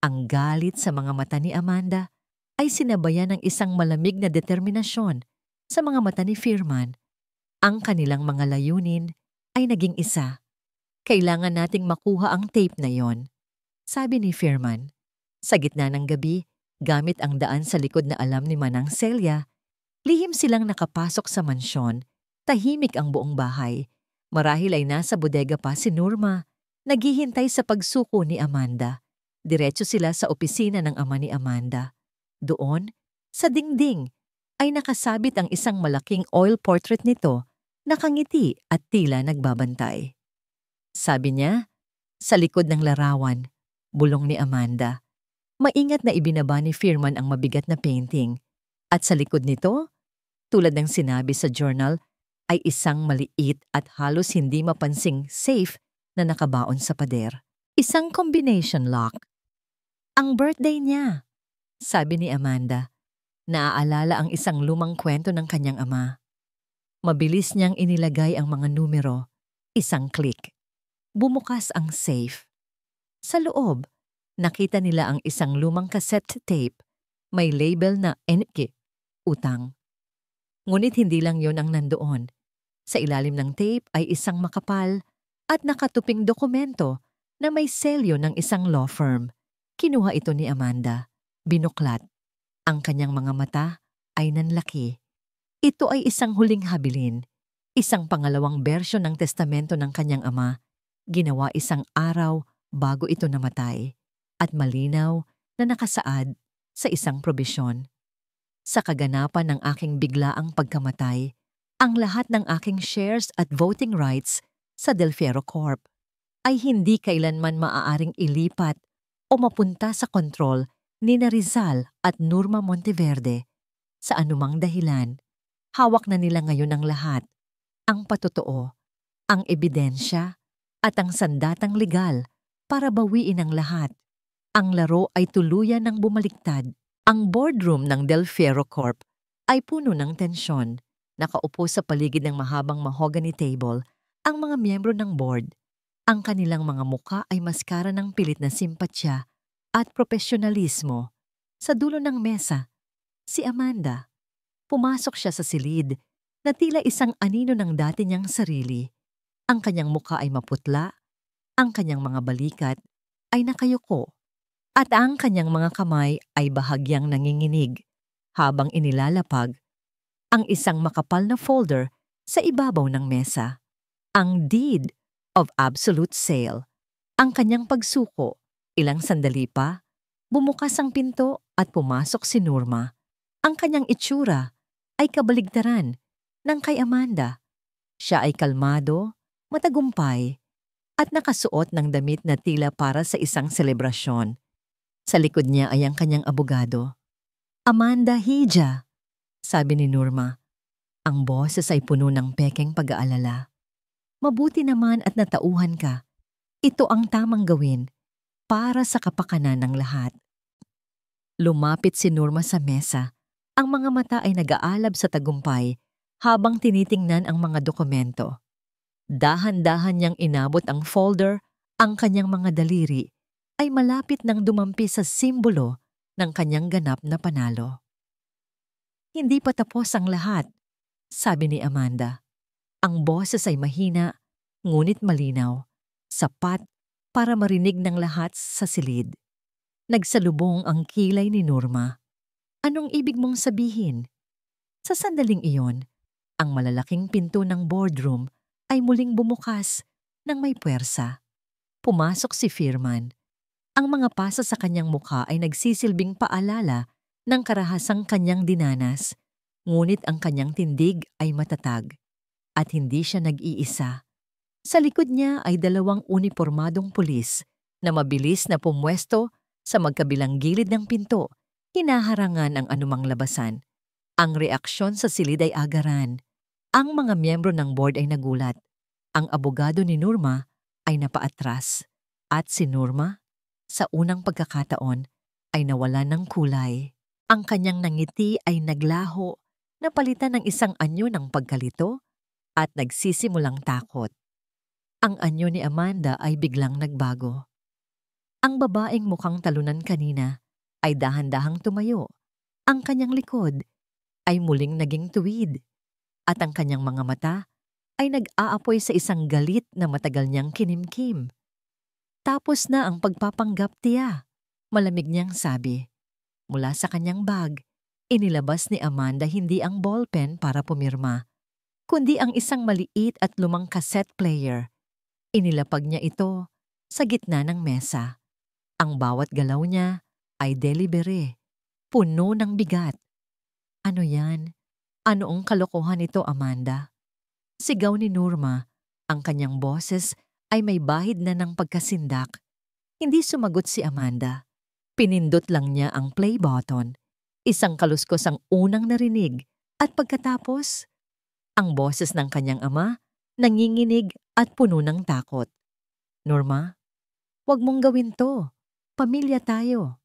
Ang galit sa mga mata ni Amanda ay sinabayan ng isang malamig na determinasyon sa mga mata ni Firman. Ang kanilang mga layunin ay naging isa. Kailangan nating makuha ang tape na yon, sabi ni Firman. Sa gitna ng gabi, gamit ang daan sa likod na alam ni Manang Celia, lihim silang nakapasok sa mansyon. Tahimik ang buong bahay. Marahil ay nasa bodega pa si Norma, naghihintay sa pagsuko ni Amanda. Diretso sila sa opisina ng ama ni Amanda. Doon, sa dingding, ay nakasabit ang isang malaking oil portrait nito, nakangiti at tila nagbabantay. Sabi niya, sa likod ng larawan, bulong ni Amanda. Maingat na ibinaba ni Firman ang mabigat na painting. At sa likod nito, tulad ng sinabi sa journal, ay isang maliit at halos hindi mapansing safe na nakabaon sa pader. Isang combination lock. Ang birthday niya, sabi ni Amanda. Naaalala ang isang lumang kwento ng kanyang ama. Mabilis niyang inilagay ang mga numero, isang click. Bumukas ang safe. Sa loob, nakita nila ang isang lumang cassette tape. May label na NK, utang. Ngunit hindi lang yon ang nandoon. Sa ilalim ng tape ay isang makapal at nakatuping dokumento na may selyo ng isang law firm. Kinuha ito ni Amanda. Binuklat. Ang kanyang mga mata ay nanlaki. Ito ay isang huling habilin. Isang pangalawang bersyon ng testamento ng kanyang ama. Ginawa isang araw bago ito namatay. At malinaw na nakasaad sa isang probisyon. Sa kaganapan ng aking biglaang pagkamatay, ang lahat ng aking shares at voting rights sa Del Fierro Corp ay hindi kailanman maaaring ilipat o mapunta sa kontrol ni Rizal at Norma Monteverde. Sa anumang dahilan, hawak na nila ngayon ang lahat, ang patotoo, ang ebidensya at ang sandatang legal para bawiin ang lahat. Ang laro ay tuluyan ng bumaliktad. Ang boardroom ng Del Fierro Corp ay puno ng tensyon. Nakaupo sa paligid ng mahabang mahogany table ang mga miyembro ng board. Ang kanilang mga muka ay maskara ng pilit na simpatsya at profesionalismo. Sa dulo ng mesa, si Amanda. Pumasok siya sa silid na tila isang anino ng dati niyang sarili. Ang kanyang muka ay maputla, ang kanyang mga balikat ay nakayuko, at ang kanyang mga kamay ay bahagyang nanginginig habang inilalapag ang isang makapal na folder sa ibabaw ng mesa. Ang deed of absolute sale. Ang kanyang pagsuko, ilang sandali pa, bumukas ang pinto at pumasok si Norma. Ang kanyang itsura ay kabaligtaran ng kay Amanda. Siya ay kalmado, matagumpay, at nakasuot ng damit na tila para sa isang selebrasyon. Sa likod niya ay ang kanyang abogado. Amanda Hija, sabi ni Norma. Ang boses ay puno ng pekeng pag-aalala. Mabuti naman at natauhan ka. Ito ang tamang gawin para sa kapakanan ng lahat. Lumapit si Norma sa mesa. Ang mga mata ay nag-aalab sa tagumpay habang tinitingnan ang mga dokumento. Dahan-dahan niyang inabot ang folder, ang kanyang mga daliri ay malapit nang dumampi sa simbolo ng kanyang ganap na panalo. Hindi pa tapos ang lahat, sabi ni Amanda. Ang boses ay mahina, ngunit malinaw, sapat para marinig ng lahat sa silid. Nagsalubong ang kilay ni Norma. Anong ibig mong sabihin? Sa sandaling iyon, ang malalaking pinto ng boardroom ay muling bumukas ng may puwersa. Pumasok si Firman. Ang mga pasa sa kanyang mukha ay nagsisilbing paalala ng karahasang kanyang dinanas, ngunit ang kanyang tindig ay matatag. At hindi siya nag-iisa. Sa likod niya ay 2 unipormadong pulis na mabilis na pumwesto sa magkabilang gilid ng pinto, hinaharangan ang anumang labasan. Ang reaksyon sa silid ay agaran. Ang mga miyembro ng board ay nagulat. Ang abogado ni Norma ay napaatras. At si Norma, sa unang pagkakataon, ay nawalan ng kulay. Ang kanyang nangiti ay naglaho, napalitan ng isang anyo ng pagkalito at nagsisimulang takot. Ang anyo ni Amanda ay biglang nagbago. Ang babaeng mukhang talunan kanina ay dahan-dahang tumayo. Ang kanyang likod ay muling naging tuwid at ang kanyang mga mata ay nag-aapoy sa isang galit na matagal niyang kinimkim. Tapos na ang pagpapanggap tiya, malamig niyang sabi. Mula sa kanyang bag, inilabas ni Amanda hindi ang ballpen para pumirma, kundi ang isang maliit at lumang cassette player. Inilapag niya ito sa gitna ng mesa. Ang bawat galaw niya ay deliberate, puno ng bigat. Ano yan? Anoong kalokohan ito, Amanda? Sigaw ni Norma. Ang kanyang boses ay may bahid na ng pagkasindak. Hindi sumagot si Amanda. Pinindot lang niya ang play button. Isang kaluskos ang unang narinig at pagkatapos, ang boses ng kanyang ama nanginginig at puno ng takot. Norma, wag mong gawin to. Pamilya tayo.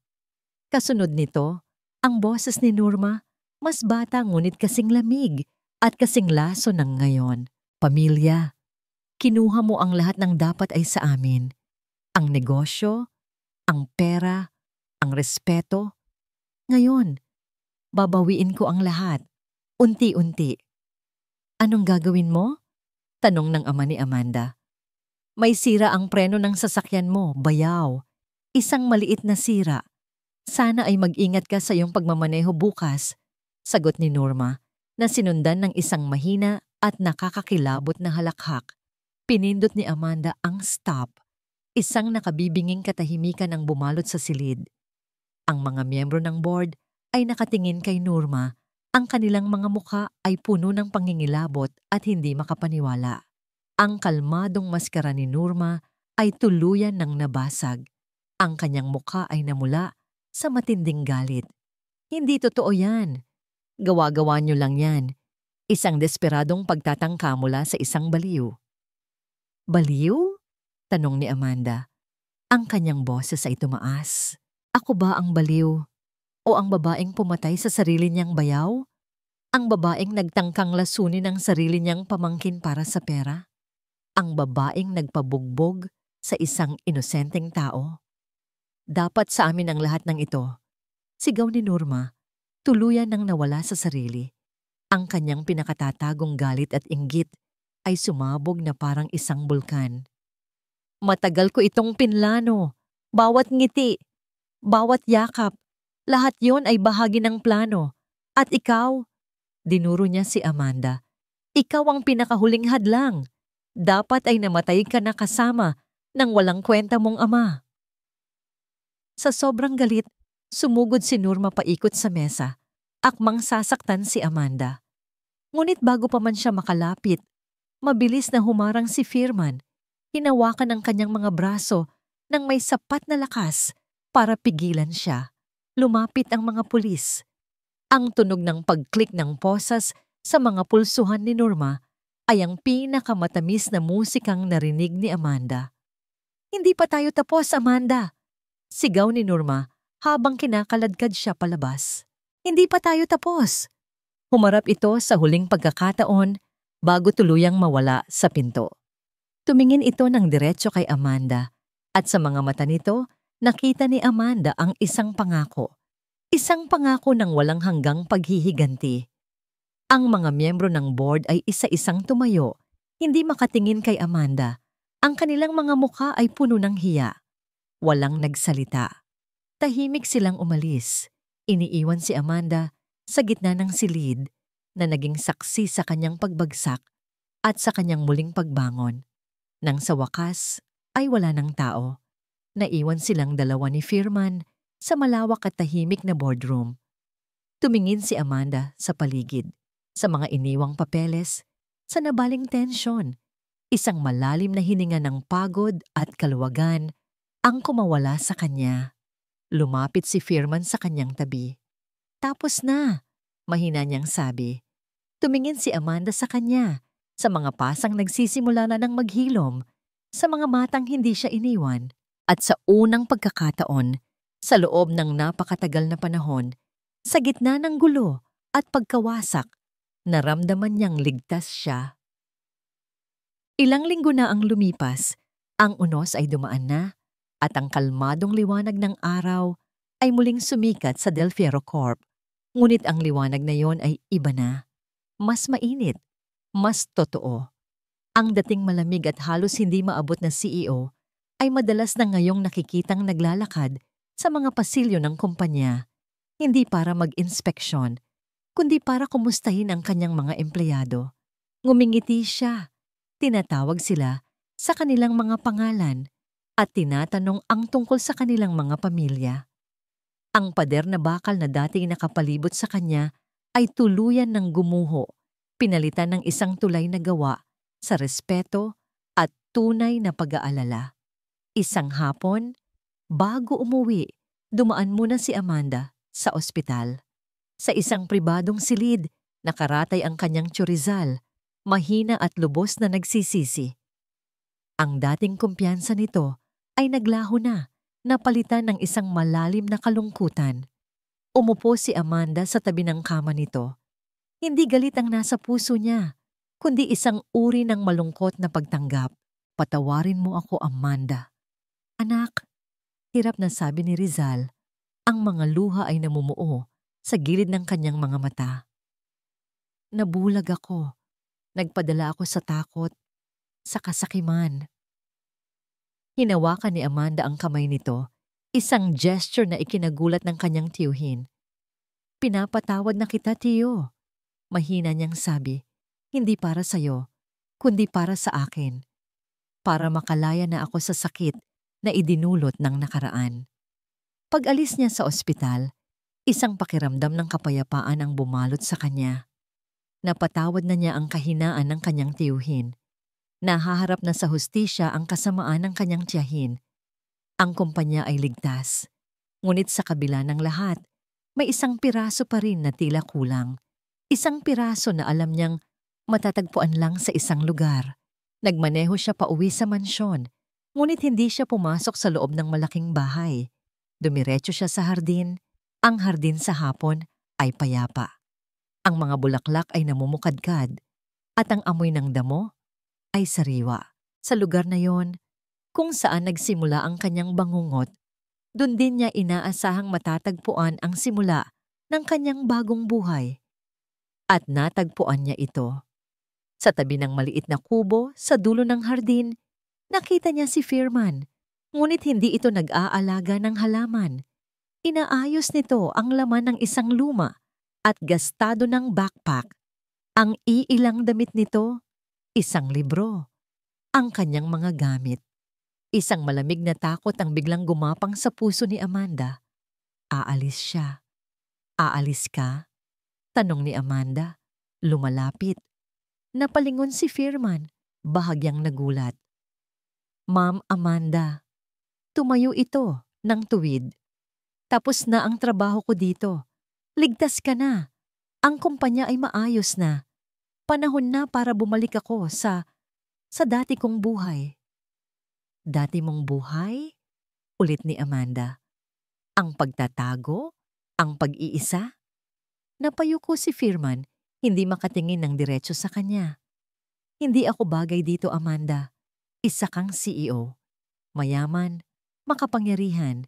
Kasunod nito, ang boses ni Norma mas bata ngunit kasing lamig at kasing laso ng ngayon. Pamilya. Kinuha mo ang lahat ng dapat ay sa amin. Ang negosyo, ang pera, ang respeto. Ngayon, babawiin ko ang lahat. Unti-unti. Anong gagawin mo? Tanong ng ama ni Amanda. May sira ang preno ng sasakyan mo, bayaw. Isang maliit na sira. Sana ay mag-ingat ka sa iyong pagmamaneho bukas. Sagot ni Norma na sinundan ng isang mahina at nakakakilabot na halakhak. Pinindot ni Amanda ang stop. Isang nakabibinging katahimikan ang bumalot sa silid. Ang mga miyembro ng board ay nakatingin kay Norma. Ang kanilang mga mukha ay puno ng pangingilabot at hindi makapaniwala. Ang kalmadong maskara ni Norma ay tuluyan ng nabasag. Ang kanyang mukha ay namula sa matinding galit. Hindi totoo yan. Gawa-gawa niyo lang yan. Isang desperadong pagtatangka mula sa isang baliw. Baliw? Tanong ni Amanda. Ang kanyang boses ay tumaas. Ako ba ang baliw? O ang babaeng pumatay sa sarili niyang bayaw? Ang babaeng nagtangkang lasunin ang sarili niyang pamangkin para sa pera? Ang babaeng nagpabugbog sa isang inosenteng tao? Dapat sa amin ang lahat ng ito. Sigaw ni Norma, tuluyan nang nawala sa sarili. Ang kanyang pinakatatagong galit at inggit ay sumabog na parang isang bulkan. Matagal ko itong pinlano. Bawat ngiti, bawat yakap, lahat yon ay bahagi ng plano. At ikaw, dinuro niya si Amanda, ikaw ang pinakahuling hadlang. Dapat ay namatay ka na kasama ng walang kwenta mong ama. Sa sobrang galit, sumugod si Norma paikot sa mesa, akmang sasaktan si Amanda. Ngunit bago pa man siya makalapit, mabilis na humarang si Firman. Hinawakan ang kanyang mga braso nang may sapat na lakas para pigilan siya. Lumapit ang mga pulis. Ang tunog ng pag-click ng posas sa mga pulsuhan ni Norma ay ang pinakamatamis na musikang narinig ni Amanda. Hindi pa tayo tapos, Amanda! Sigaw ni Norma habang kinakaladkad siya palabas. Hindi pa tayo tapos! Humarap ito sa huling pagkakataon bago tuluyang mawala sa pinto. Tumingin ito ng diretso kay Amanda at sa mga mata nito nakita ni Amanda ang isang pangako. Isang pangako ng walang hanggang paghihiganti. Ang mga miyembro ng board ay isa-isang tumayo, hindi makatingin kay Amanda. Ang kanilang mga mukha ay puno ng hiya. Walang nagsalita. Tahimik silang umalis. Iniiwan si Amanda sa gitna ng silid na naging saksi sa kanyang pagbagsak at sa kanyang muling pagbangon. Nang sa wakas ay wala ng tao. Naiwan silang dalawa ni Firman sa malawak at tahimik na boardroom. Tumingin si Amanda sa paligid, sa mga iniwang papeles, sa nabaling tensyon. Isang malalim na hininga ng pagod at kaluwagan ang kumawala sa kanya. Lumapit si Firman sa kanyang tabi. "Tapos na," mahina niyang sabi. Tumingin si Amanda sa kanya, sa mga pasang nagsisimula na ng maghilom, sa mga matang hindi siya iniwan, at sa unang pagkakataon, sa loob ng napakatagal na panahon, sa gitna ng gulo at pagkawasak, naramdaman niyang ligtas siya. Ilang linggo na ang lumipas, ang unos ay dumaan na, at ang kalmadong liwanag ng araw ay muling sumikat sa Del Fierro Corp. Ngunit ang liwanag na yon ay iba na. Mas mainit, mas totoo. Ang dating malamig at halos hindi maabot na CEO ay madalas na ngayong nakikitang naglalakad sa mga pasilyo ng kumpanya, hindi para mag-inspeksyon, kundi para kumustahin ang kanyang mga empleyado. Ngumingiti siya, tinatawag sila sa kanilang mga pangalan at tinatanong ang tungkol sa kanilang mga pamilya. Ang pader na bakal na dating nakapalibot sa kanya ay tuluyan ng gumuho, pinalitan ng isang tulay na gawa sa respeto at tunay na pag-aalala. Isang hapon, bago umuwi, dumaan muna si Amanda sa ospital. Sa isang pribadong silid, nakaratay ang kanyang tsurizal, mahina at lubos na nagsisisi. Ang dating kumpiyansa nito ay naglaho na, napalitan ng isang malalim na kalungkutan. Umupo si Amanda sa tabi ng kama nito. Hindi galit ang nasa puso niya, kundi isang uri ng malungkot na pagtanggap. "Patawarin mo ako, Amanda." "Anak," hirap na sabi ni Rizal, ang mga luha ay namumuo sa gilid ng kanyang mga mata. "Nabulag ako. Nagpadala ako sa takot, sa kasakiman." Hinawakan ni Amanda ang kamay nito, isang gesture na ikinagulat ng kanyang tiyuhin. "Pinapatawad na kita, tiyo." Mahina niyang sabi, "Hindi para sa'yo, kundi para sa akin. Para makalaya na ako sa sakit na idinulot ng nakaraan." Pag-alis niya sa ospital, isang pakiramdam ng kapayapaan ang bumalot sa kanya. Napatawad na niya ang kahinaan ng kanyang tiyuhin. Nahaharap na sa hustisya ang kasamaan ng kanyang tiyahin. Ang kumpanya ay ligtas. Ngunit sa kabila ng lahat, may isang piraso pa rin na tila kulang. Isang piraso na alam niyang matatagpuan lang sa isang lugar. Nagmaneho siya pauwi sa mansyon, ngunit hindi siya pumasok sa loob ng malaking bahay. Dumiretso siya sa hardin. Ang hardin sa hapon ay payapa. Ang mga bulaklak ay namumukadkad at ang amoy ng damo ay sariwa. Sa lugar na yon, kung saan nagsimula ang kanyang bangungot, dun din niya inaasahang matatagpuan ang simula ng kanyang bagong buhay. At natagpuan niya ito. Sa tabi ng maliit na kubo sa dulo ng hardin, nakita niya si Firman, ngunit hindi ito nag-aalaga ng halaman. Inaayos nito ang laman ng isang luma at gastado ng backpack. Ang iilang damit nito, isang libro, ang kanyang mga gamit. Isang malamig na takot ang biglang gumapang sa puso ni Amanda. Aalis siya. "Aalis ka?" tanong ni Amanda. Lumalapit. Napalingon si Firman, bahagyang nagulat. "Ma'am Amanda, tumayo ito ng tuwid. Tapos na ang trabaho ko dito. Ligtas ka na. Ang kumpanya ay maayos na. Panahon na para bumalik ako sa dati kong buhay." "Dati mong buhay?" ulit ni Amanda. "Ang pagtatago? Ang pag-iisa?" Napayuko si Firman, hindi makatingin ng diretso sa kanya. "Hindi ako bagay dito, Amanda. Isa kang CEO. Mayaman, makapangyarihan.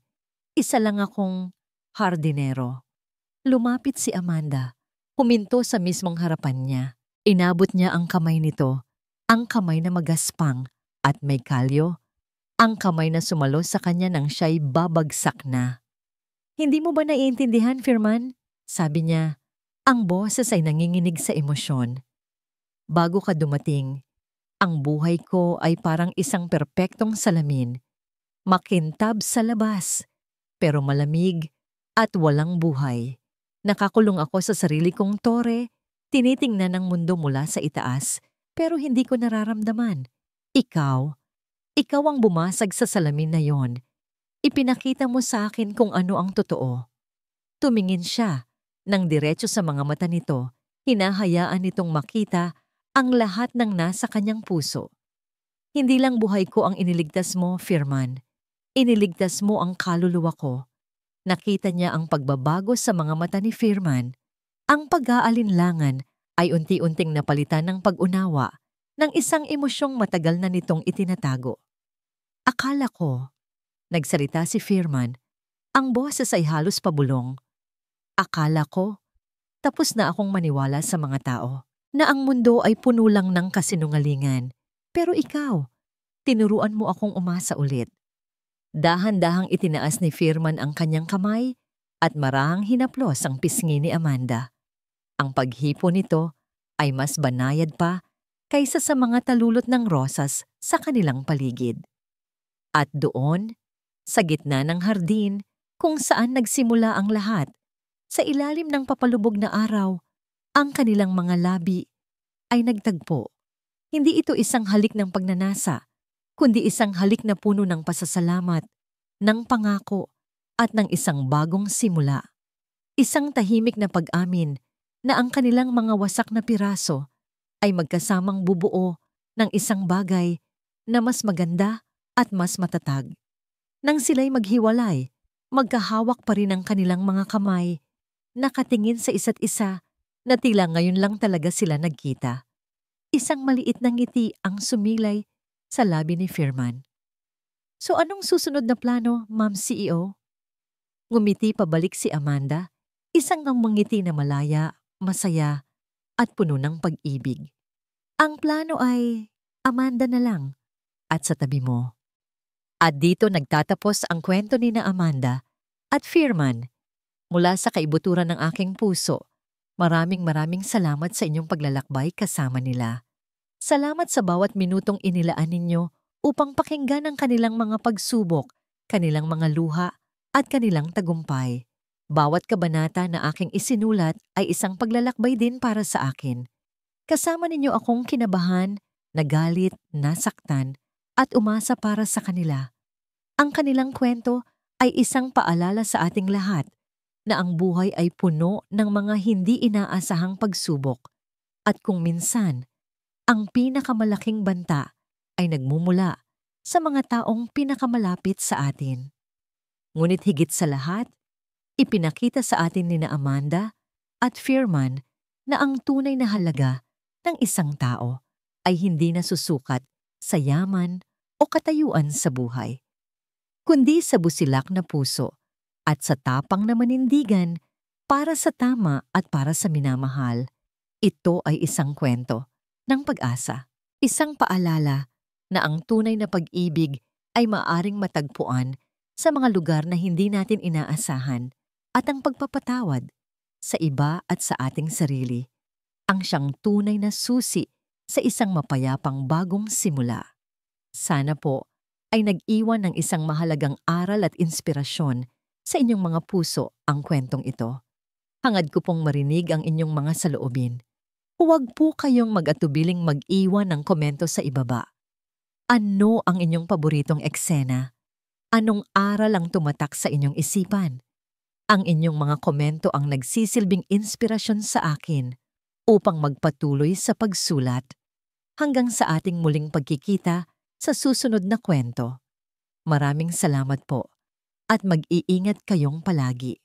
Isa lang akong hardinero." Lumapit si Amanda. Huminto sa mismong harapan niya. Inabot niya ang kamay nito, ang kamay na magaspang at may kalyo, ang kamay na sumalo sa kanya nang siya'y babagsak na. Hindi mo ba naiintindihan, Firman? Sabi niya. Ang boses ay nanginginig sa emosyon. Bago ka dumating, ang buhay ko ay parang isang perpektong salamin. Makintab sa labas, pero malamig at walang buhay. Nakakulong ako sa sarili kong tore, tinitingnan ang mundo mula sa itaas, pero hindi ko nararamdaman. Ikaw ang bumasag sa salamin na yon. Ipinakita mo sa akin kung ano ang totoo. Tumingin siya nang diretso sa mga mata nito, hinahayaan nitong makita ang lahat ng nasa kanyang puso. Hindi lang buhay ko ang iniligtas mo, Firman. Iniligtas mo ang kaluluwa ko. Nakita niya ang pagbabago sa mga mata ni Firman. Ang pag-aalinlangan ay unti-unting napalitan ng pag-unawa ng isang emosyong matagal na nitong itinatago. Akala ko, nagsalita si Firman, ang boses ay halos pabulong. Akala ko, tapos na akong maniwala sa mga tao na ang mundo ay puno lang ng kasinungalingan. Pero ikaw, tinuruan mo akong umasa ulit. Dahan-dahang itinaas ni Firman ang kanyang kamay at marahang hinaplos ang pisngi ni Amanda. Ang paghipo nito ay mas banayad pa kaysa sa mga talulot ng rosas sa kanilang paligid. At doon, sa gitna ng hardin kung saan nagsimula ang lahat, sa ilalim ng papalubog na araw, ang kanilang mga labi ay nagtagpo. Hindi ito isang halik ng pagnanasa, kundi isang halik na puno ng pasasalamat, ng pangako, at ng isang bagong simula. Isang tahimik na pag-amin na ang kanilang mga wasak na piraso ay magkasamang bubuo ng isang bagay na mas maganda at mas matatag. Nang sila'y maghiwalay, magkahawak pa rin ang kanilang mga kamay, nakatingin sa isa't isa na tila ngayon lang talaga sila nagkita. Isang maliit na ngiti ang sumilay sa labi ni Firman. So anong susunod na plano, Ma'am CEO? Ngumiti pabalik si Amanda, isang ngiti na malaya, masaya, at puno ng pag-ibig. Ang plano ay Amanda na lang at sa tabi mo. At dito nagtatapos ang kwento ni na Amanda at Firman. Mula sa kaibuturan ng aking puso, maraming salamat sa inyong paglalakbay kasama nila. Salamat sa bawat minutong inilaan ninyo upang pakinggan ang kanilang mga pagsubok, kanilang mga luha, at kanilang tagumpay. Bawat kabanata na aking isinulat ay isang paglalakbay din para sa akin. Kasama ninyo akong kinabahan, nagalit, nasaktan, at umasa para sa kanila. Ang kanilang kwento ay isang paalala sa ating lahat na ang buhay ay puno ng mga hindi inaasahang pagsubok at kung minsan, ang pinakamalaking banta ay nagmumula sa mga taong pinakamalapit sa atin. Ngunit higit sa lahat, ipinakita sa atin ni na Amanda at Firman na ang tunay na halaga ng isang tao ay hindi nasusukat sa yaman o katayuan sa buhay, kundi sa busilak na puso at sa tapang na manindigan para sa tama at para sa minamahal. Ito ay isang kwento ng pag-asa, isang paalala na ang tunay na pag-ibig ay maaring matagpuan sa mga lugar na hindi natin inaasahan at ang pagpapatawad sa iba at sa ating sarili ang siyang tunay na susi sa isang mapayapang bagong simula. Sana po ay nag-iwan ng isang mahalagang aral at inspirasyon sa inyong mga puso ang kwentong ito. Hangad ko pong marinig ang inyong mga saloobin. Huwag po kayong mag-atubiling mag-iwan ng komento sa ibaba. Ano ang inyong paboritong eksena? Anong aral ang tumatak sa inyong isipan? Ang inyong mga komento ang nagsisilbing inspirasyon sa akin upang magpatuloy sa pagsulat. Hanggang sa ating muling pagkikita sa susunod na kwento. Maraming salamat po at mag-iingat kayong palagi.